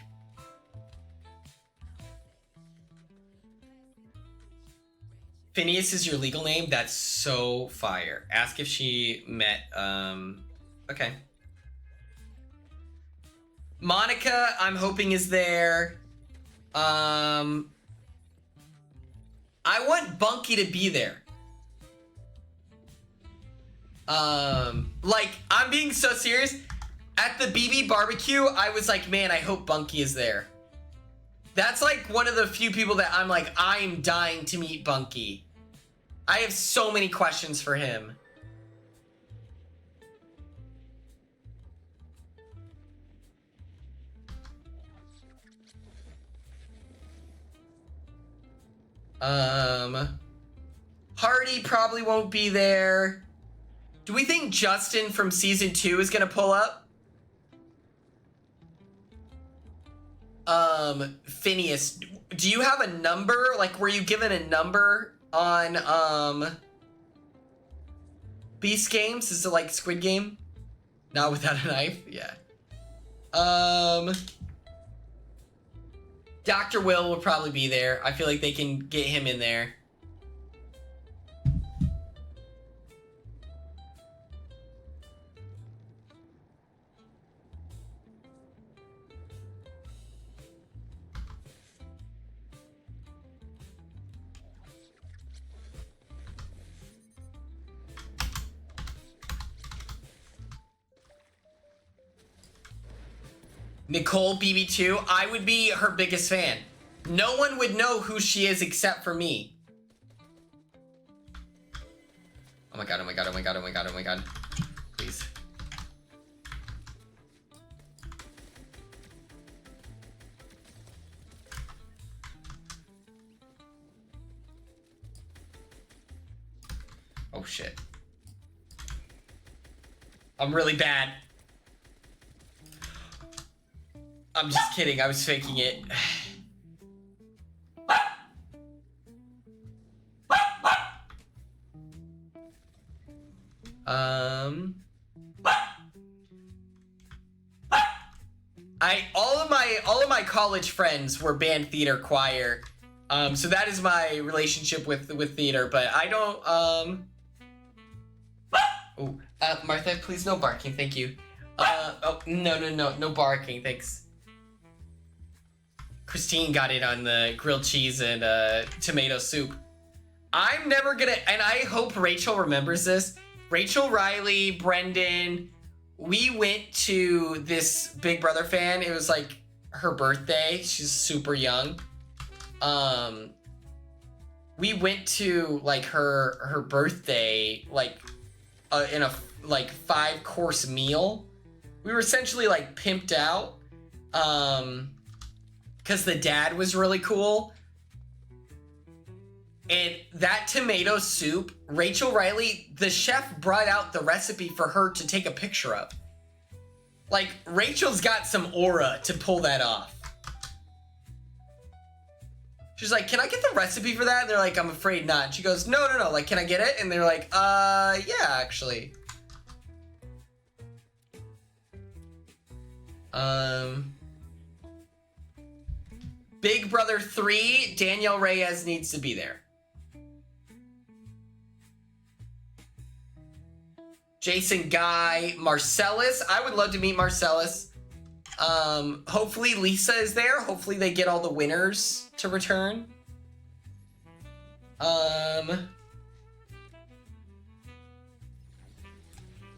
Phineas is your legal name? That's so fire. Ask if she met, okay. Monica, I'm hoping is there. I want Bunky to be there. Like, I'm being so serious. At the BB barbecue, I was like, man, I hope Bunky is there. That's like one of the few people that I'm like, I'm dying to meet Bunky. I have so many questions for him. Hardy probably won't be there. Do we think Justin from season 2 is gonna pull up? Phineas, do you have a number? Like, were you given a number on, Beast Games? Is it like Squid Game? Not without a knife? Yeah. Dr. Will probably be there. I feel like they can get him in there. Nicole BB2, I would be her biggest fan. No one would know who she is except for me. Oh my god, oh my god, oh my god, oh my god, oh my god. Please. Oh shit. I'm really bad. I'm just kidding, I was faking it. All of my college friends were band, theater, choir. So that is my relationship with theater, but I don't Martha, please no barking, thank you. Oh, no barking, thanks. Christine got it on the grilled cheese and tomato soup. I'm never gonna, and I hope Rachel remembers this. Rachel, Riley, Brendan, we went to this Big Brother fan. It was like her birthday. She's super young. We went to like her birthday, like in a like 5-course meal. We were essentially like pimped out. Because the dad was really cool. And that tomato soup, Rachel Riley, the chef brought out the recipe for her to take a picture of. Like, Rachel's got some aura to pull that off. She's like, can I get the recipe for that? And they're like, I'm afraid not. And she goes, no, like, can I get it? And they're like, yeah, actually. Big Brother 3, Danielle Reyes needs to be there. Jason Guy, Marcellus. I would love to meet Marcellus. Hopefully Lisa is there. Hopefully they get all the winners to return.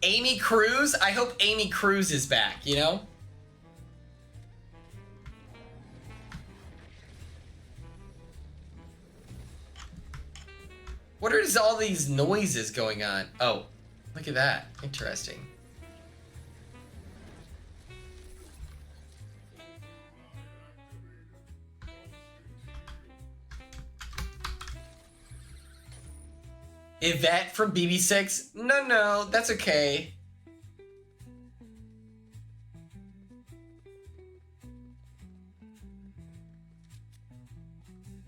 Amy Cruz. I hope Amy Cruz is back, you know? What are all these noises going on? Oh, look at that. Interesting. Yvette from BB6? No, that's okay.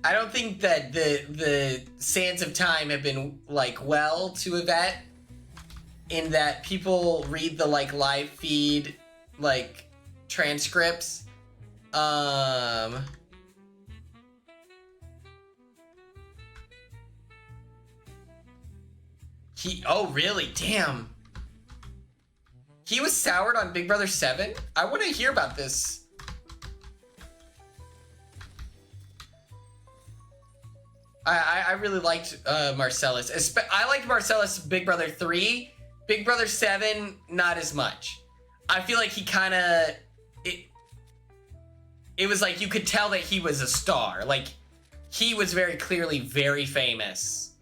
I don't think that the sands of time have been like well to Yvette, in that people read the like live feed like transcripts. Oh really? Damn. He was soured on Big Brother 7? I want to hear about this. I really liked Marcellus. I liked Marcellus Big Brother 3. Big Brother 7, not as much. I feel like he kind of... It was like you could tell that he was a star. Like, he was very clearly very famous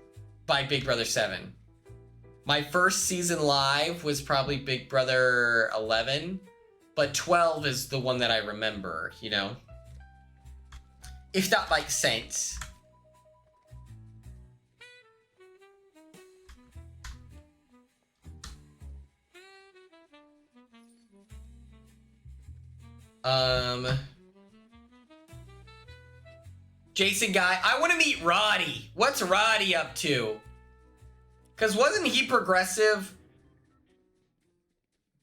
by Big Brother 7. My first season live was probably Big Brother 11. But 12 is the one that I remember, you know? If that makes sense. Jason Guy, I want to meet Roddy. What's Roddy up to? Because wasn't he progressive?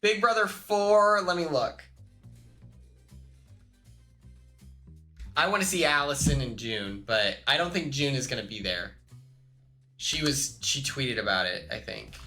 Big Brother 4, let me look. I want to see Allison in June, but I don't think June is going to be there. She tweeted about it, I think.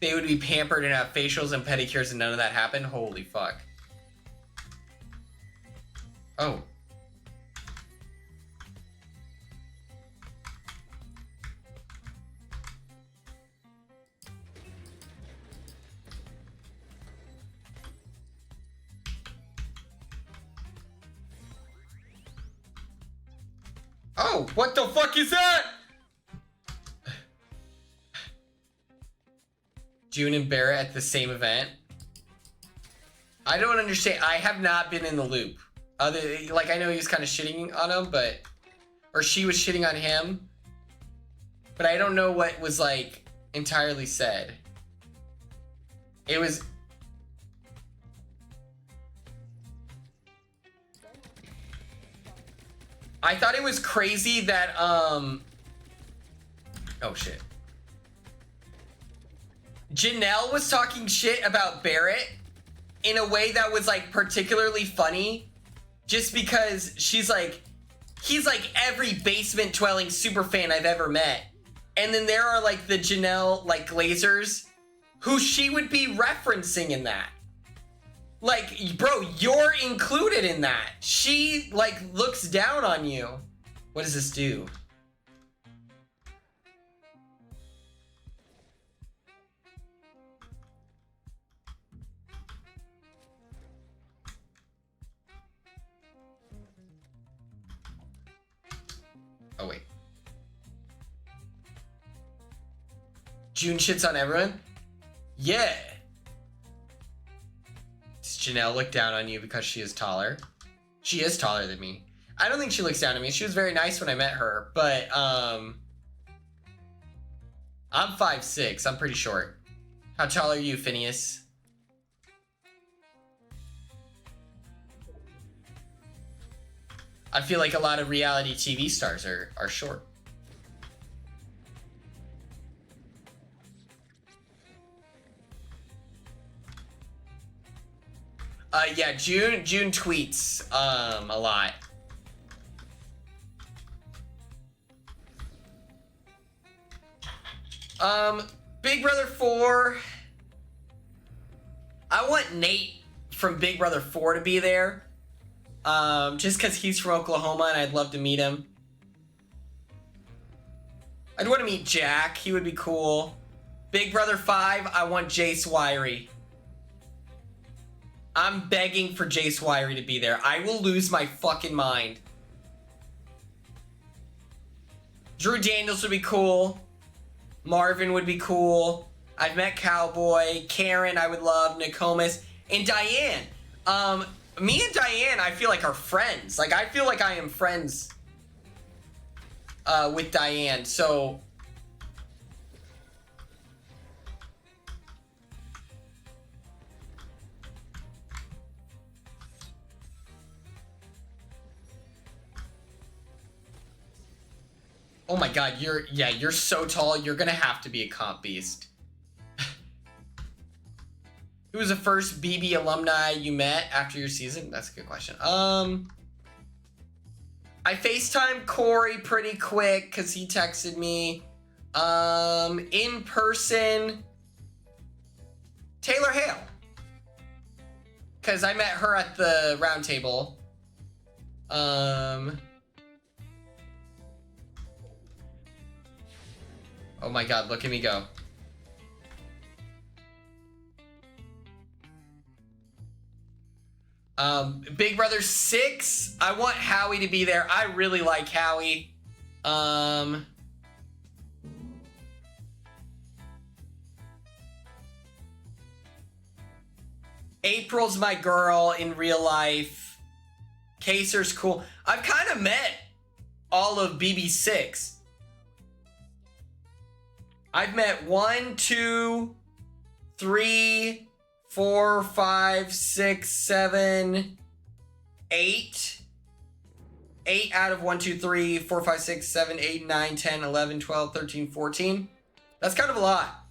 they would be pampered and have facials and pedicures and none of that happened? Holy fuck. Oh. Oh, what the fuck is that? June and Barrett at the same event? I don't understand. I have not been in the loop. Like, I know he was kind of shitting on him, but... Or she was shitting on him. But I don't know what was, like, entirely said. It was... I thought it was crazy that, oh, shit. Janelle was talking shit about Barrett in a way that was, like, particularly funny. Just because she's like, he's like every basement dwelling super fan I've ever met. And then there are, like, the Janelle, like, Glazers who she would be referencing in that. Like, bro, you're included in that. She, like, looks down on you. What does this do? Oh, wait. June shits on everyone? Yeah. Does Janelle look down on you because she is taller? She is taller than me. I don't think she looks down on me. She was very nice when I met her, but I'm 5'6". I'm pretty short. How tall are you, Phineas? I feel like a lot of reality TV stars are short. Yeah, June tweets a lot. Big Brother 4. I want Nate from Big Brother 4 to be there. Just because he's from Oklahoma and I'd love to meet him. I'd want to meet Jack. He would be cool. Big Brother 5, I want Jace Wiry. I'm begging for Jace Wiry to be there. I will lose my fucking mind. Drew Daniels would be cool. Marvin would be cool. I've met Cowboy. Karen, I would love. Nokomis. And Diane. Me and Diane, I feel like are friends. Like, I feel like I am friends with Diane. So... Oh my god, you're so tall, you're gonna have to be a comp beast. Who was the first BB alumni you met after your season? That's a good question. I FaceTimed Corey pretty quick because he texted me. In person, Taylor Hale. Because I met her at the round table. Oh my god, look at me go. Big Brother 6, I want Howie to be there. I really like Howie. April's my girl in real life. Kaser's cool. I've kind of met all of BB6. I've met 1, 2, 3, 4, 5, 6, 7, 8. 8 out of 1, 2, 3, 4, 5, 6, 7, 8, 9, 10, 11, 12, 13, 14. That's kind of a lot.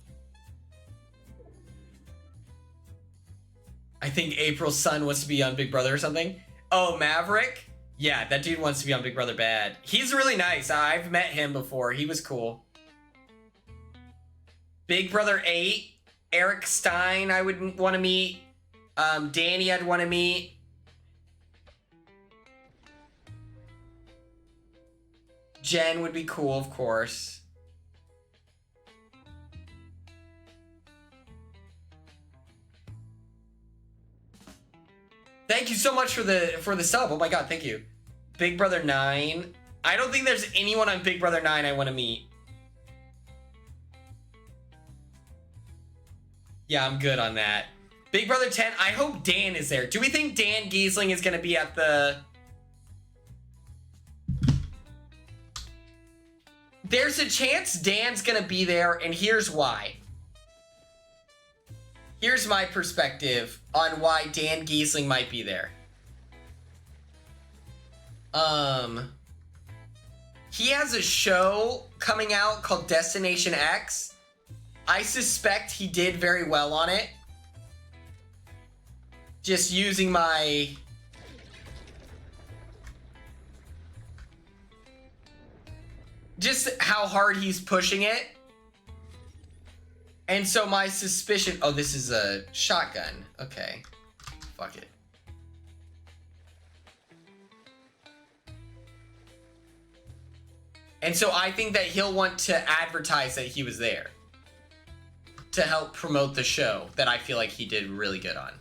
I think April's son wants to be on Big Brother or something. Oh, Maverick? Yeah, that dude wants to be on Big Brother bad. He's really nice. I've met him before. He was cool. Big Brother 8. Eric Stein, I would want to meet. Danny, I'd want to meet. Jen would be cool, of course. Thank you so much for the sub. Oh my god, thank you. Big Brother 9. I don't think there's anyone on Big Brother 9 I want to meet. Yeah, I'm good on that. Big Brother 10, I hope Dan is there. Do we think Dan Giesling is going to be at the... There's a chance Dan's going to be there, and here's why. Here's my perspective on why Dan Giesling might be there. He has a show coming out called Destination X. I suspect he did very well on it. Just using my... Just how hard he's pushing it. And so my suspicion... Oh, this is a shotgun. Okay. Fuck it. And so I think that he'll want to advertise that he was there. To help promote the show that I feel like he did really good on.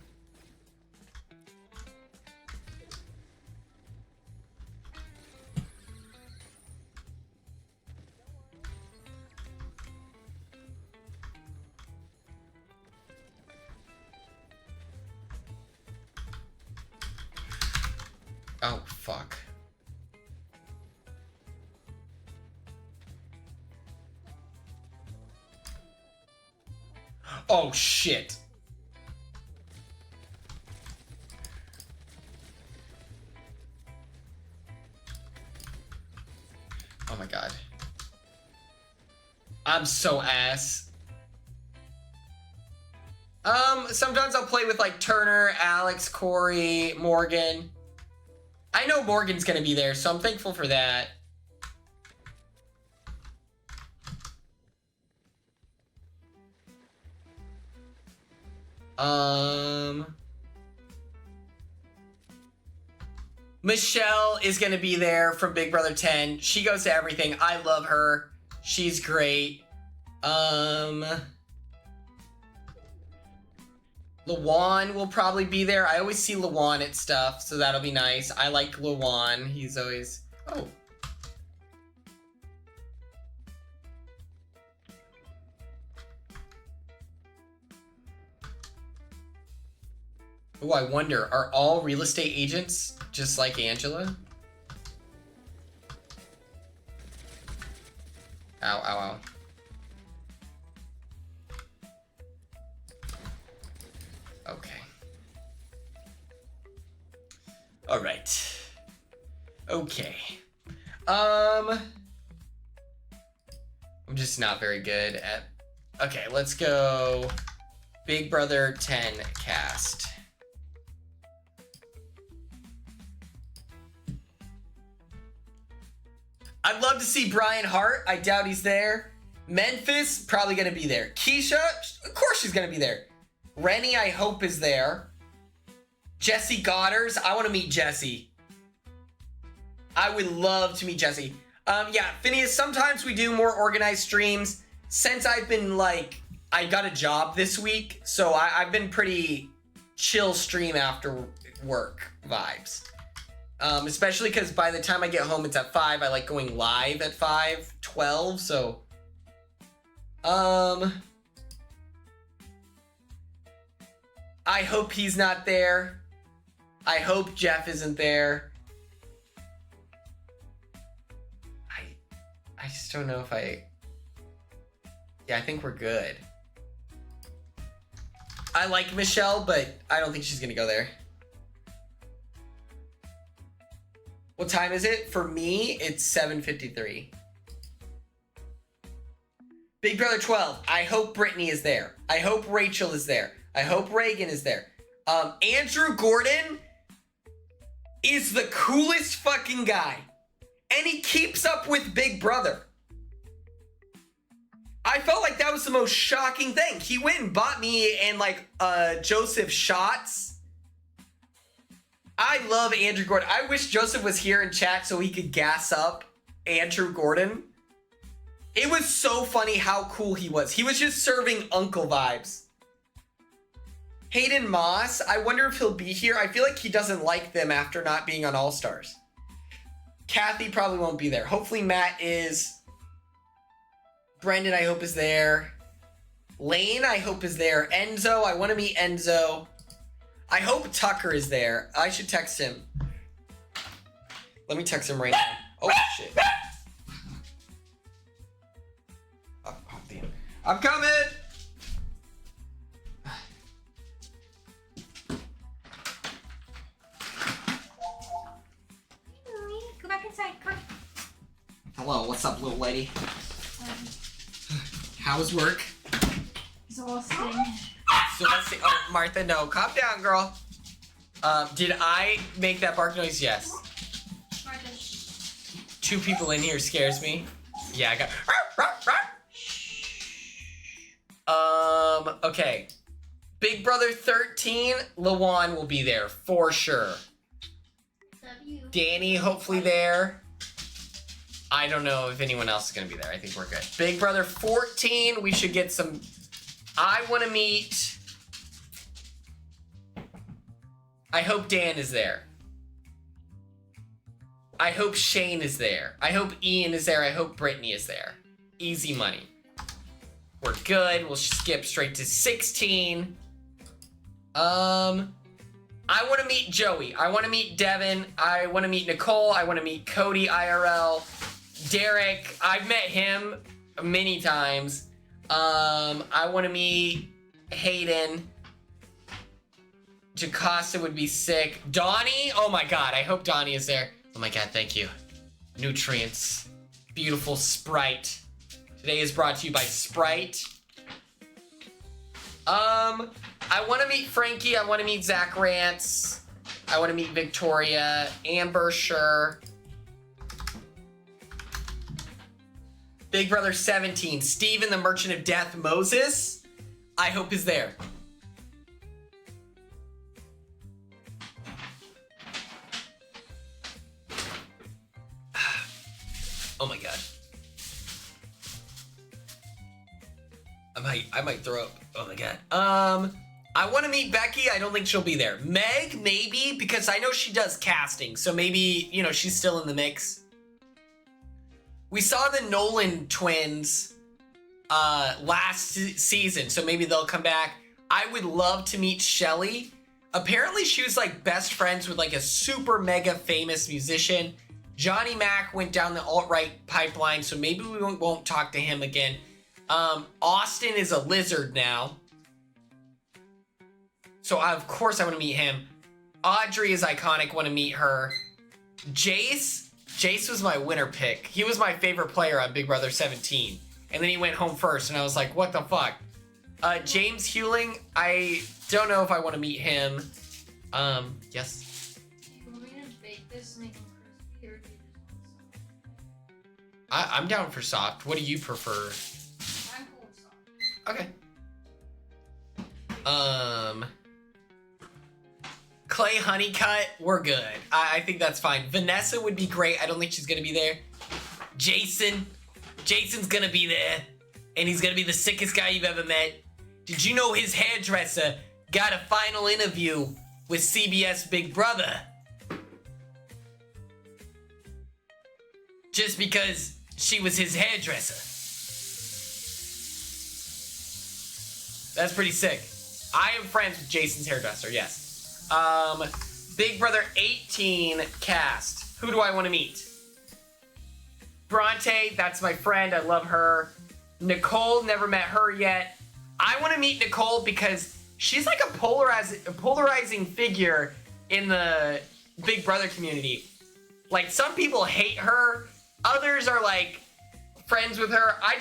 Oh, fuck. Oh, shit. Oh my god. I'm so ass. Sometimes I'll play with like Turner, Alex, Corey, Morgan. I know Morgan's gonna be there, so I'm thankful for that. Michelle is gonna be there from Big Brother 10. She goes to everything. I love her. She's great. Lawan will probably be there. I always see Lawan at stuff, so that'll be nice. I like Lawan. He's always... Oh. Oh, I wonder, are all real estate agents just like Angela? Ow, ow, ow. Okay. All right. Okay. I'm just not very good at... Okay, let's go Big Brother 10 cast. I'd love to see Brian Hart. I doubt he's there. Memphis, probably going to be there. Keisha, of course she's going to be there. Rennie, I hope, is there. Jesse Goddard, I want to meet Jesse. I would love to meet Jesse. Yeah, Phineas, sometimes we do more organized streams. Since I've been, like, I got a job this week, so I've been pretty chill stream after work vibes. Especially because by the time I get home, it's at 5. I like going live at 5:12, so... I hope he's not there. I hope Jeff isn't there. I just don't know if I... Yeah, I think we're good. I like Michelle, but I don't think she's gonna go there. What time is it? For me, it's 7:53. Big Brother 12. I hope Brittany is there. I hope Rachel is there. I hope Reagan is there. Andrew Gordon is the coolest fucking guy. And he keeps up with Big Brother. I felt like that was the most shocking thing. He went and bought me and like Joseph shots. I love Andrew Gordon. I wish Joseph was here in chat so he could gas up Andrew Gordon. It was so funny how cool he was. He was just serving uncle vibes. Hayden Moss, I wonder if he'll be here. I feel like he doesn't like them after not being on All-Stars. Kathy probably won't be there. Hopefully Matt is. Brendan, I hope, is there. Lane, I hope, is there. Enzo, I want to meet Enzo. I hope Tucker is there. I should text him. Let me text him right now. Oh, shit. Oh, damn. I'm coming! Go back inside. Come on. Hello, what's up, little lady? How was work? Exhausting. So let's see. Oh, Martha, no. Calm down, girl. Did I make that bark noise? Yes. Martha. 2 people in here scares me. Yeah, I got. Okay. Big Brother 13, Lawan will be there for sure. Danny, hopefully there. I don't know if anyone else is gonna be there. I think we're good. Big Brother 14, we should get some. I want to meet. I hope Dan is there. I hope Shane is there. I hope Ian is there. I hope Brittany is there. Easy money. We're good. We'll skip straight to 16. I want to meet Joey. I want to meet Devin. I want to meet Nicole. I want to meet Cody IRL. Derek. I've met him many times. I want to meet Hayden. Jocasta would be sick. Donnie. Oh my god. I hope Donnie is there. Oh my god. Thank you. Nutrients. Beautiful Sprite. Today is brought to you by Sprite. I want to meet Frankie. I want to meet Zach Rance. I want to meet Victoria. Amber, sure. Big Brother 17. Steven, the Merchant of Death. Moses, I hope is there. Oh my god. I might throw up. Oh my god. I want to meet Becky. I don't think she'll be there. Meg, maybe, because I know she does casting. So maybe, you know, she's still in the mix. We saw the Nolan twins last season, so maybe they'll come back. I would love to meet Shelly. Apparently, she was like best friends with like a super mega famous musician. Johnny Mac went down the alt-right pipeline, so maybe we won't talk to him again. Austin is a lizard now. So of course I want to meet him. Audrey is iconic, want to meet her. Jace was my winner pick. He was my favorite player on Big Brother 17. And then he went home first, and I was like, what the fuck? James Hewling, I don't know if I want to meet him. Yes? We're gonna bake this and make them crispy, or do you just want soft? I'm down for soft. What do you prefer? I'm cool with soft. Okay. Clay Honeycutt, we're good. I think that's fine. Vanessa would be great. I don't think she's gonna be there. Jason's gonna be there. And he's gonna be the sickest guy you've ever met. Did you know his hairdresser got a final interview with CBS Big Brother? Just because she was his hairdresser. That's pretty sick. I am friends with Jason's hairdresser, yes. Big Brother 18 cast. Who do I want to meet? Bronte, that's my friend. I love her. Nicole, never met her yet. I want to meet Nicole because she's like a polarizing figure in the Big Brother community. Like, some people hate her. Others are like friends with her. I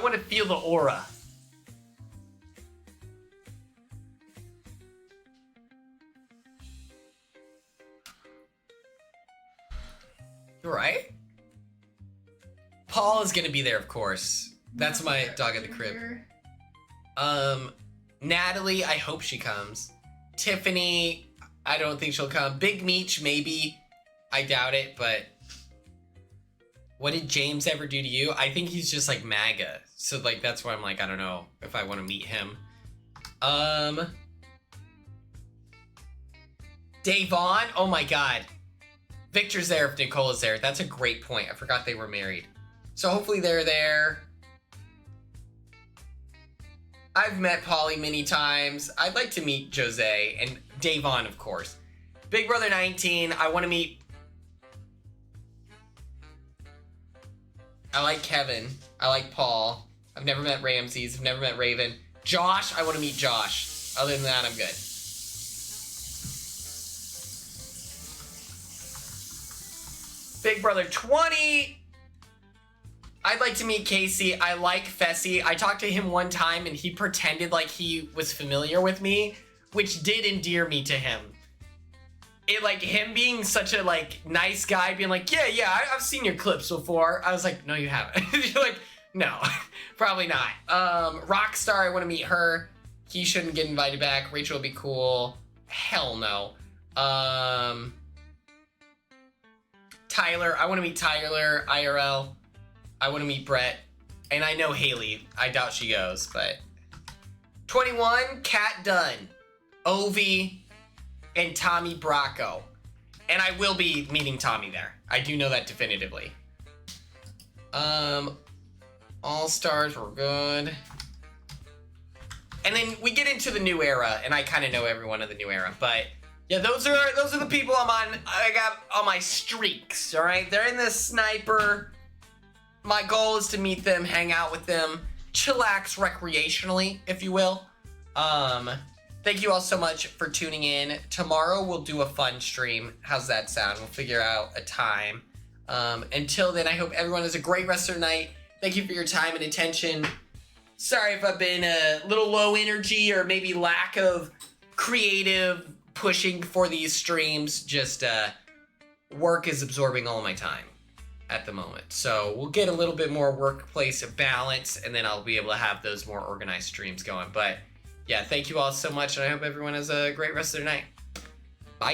want to feel the aura. Right? Paul is going to be there, of course. That's my dog at the crib. Natalie, I hope she comes. Tiffany, I don't think she'll come. Big Meech, maybe. I doubt it, but what did James ever do to you? I think he's just like MAGA. So like that's why I'm like, I don't know if I want to meet him. Davon, oh my god. Victor's there if Nicole is there. That's a great point. I forgot they were married. So hopefully they're there. I've met Polly many times. I'd like to meet Jose and Davon, of course. Big Brother 19, I want to meet... I like Kevin. I like Paul. I've never met Ramses. I've never met Raven. Josh, I want to meet Josh. Other than that, I'm good. Big Brother 20. I'd like to meet Casey. I like Fessy. I talked to him one time and he pretended like he was familiar with me, which did endear me to him. It like him being such a like nice guy, being like, yeah, I've seen your clips before. I was like, no, you haven't. You're like, no, probably not. Rockstar, I want to meet her. He shouldn't get invited back. Rachel would be cool. Hell no. Tyler, I want to meet Tyler, IRL. I want to meet Brett. And I know Haley. I doubt she goes, but... 21, Kat Dunn, Ovi, and Tommy Bracco. And I will be meeting Tommy there. I do know that definitively. All-Stars were good. And then we get into the new era, and I kind of know everyone of the new era, but... Yeah, those are the people I got on my streaks, all right? They're in this sniper. My goal is to meet them, hang out with them, chillax recreationally, if you will. Thank you all so much for tuning in. Tomorrow we'll do a fun stream. How's that sound? We'll figure out a time. Until then, I hope everyone has a great rest of the night. Thank you for your time and attention. Sorry if I've been a little low energy or maybe lack of creative pushing for these streams. Just work is absorbing all of my time at the moment. So we'll get a little bit more workplace balance and then I'll be able to have those more organized streams going. But yeah, thank you all so much and I hope everyone has a great rest of their night. Bye.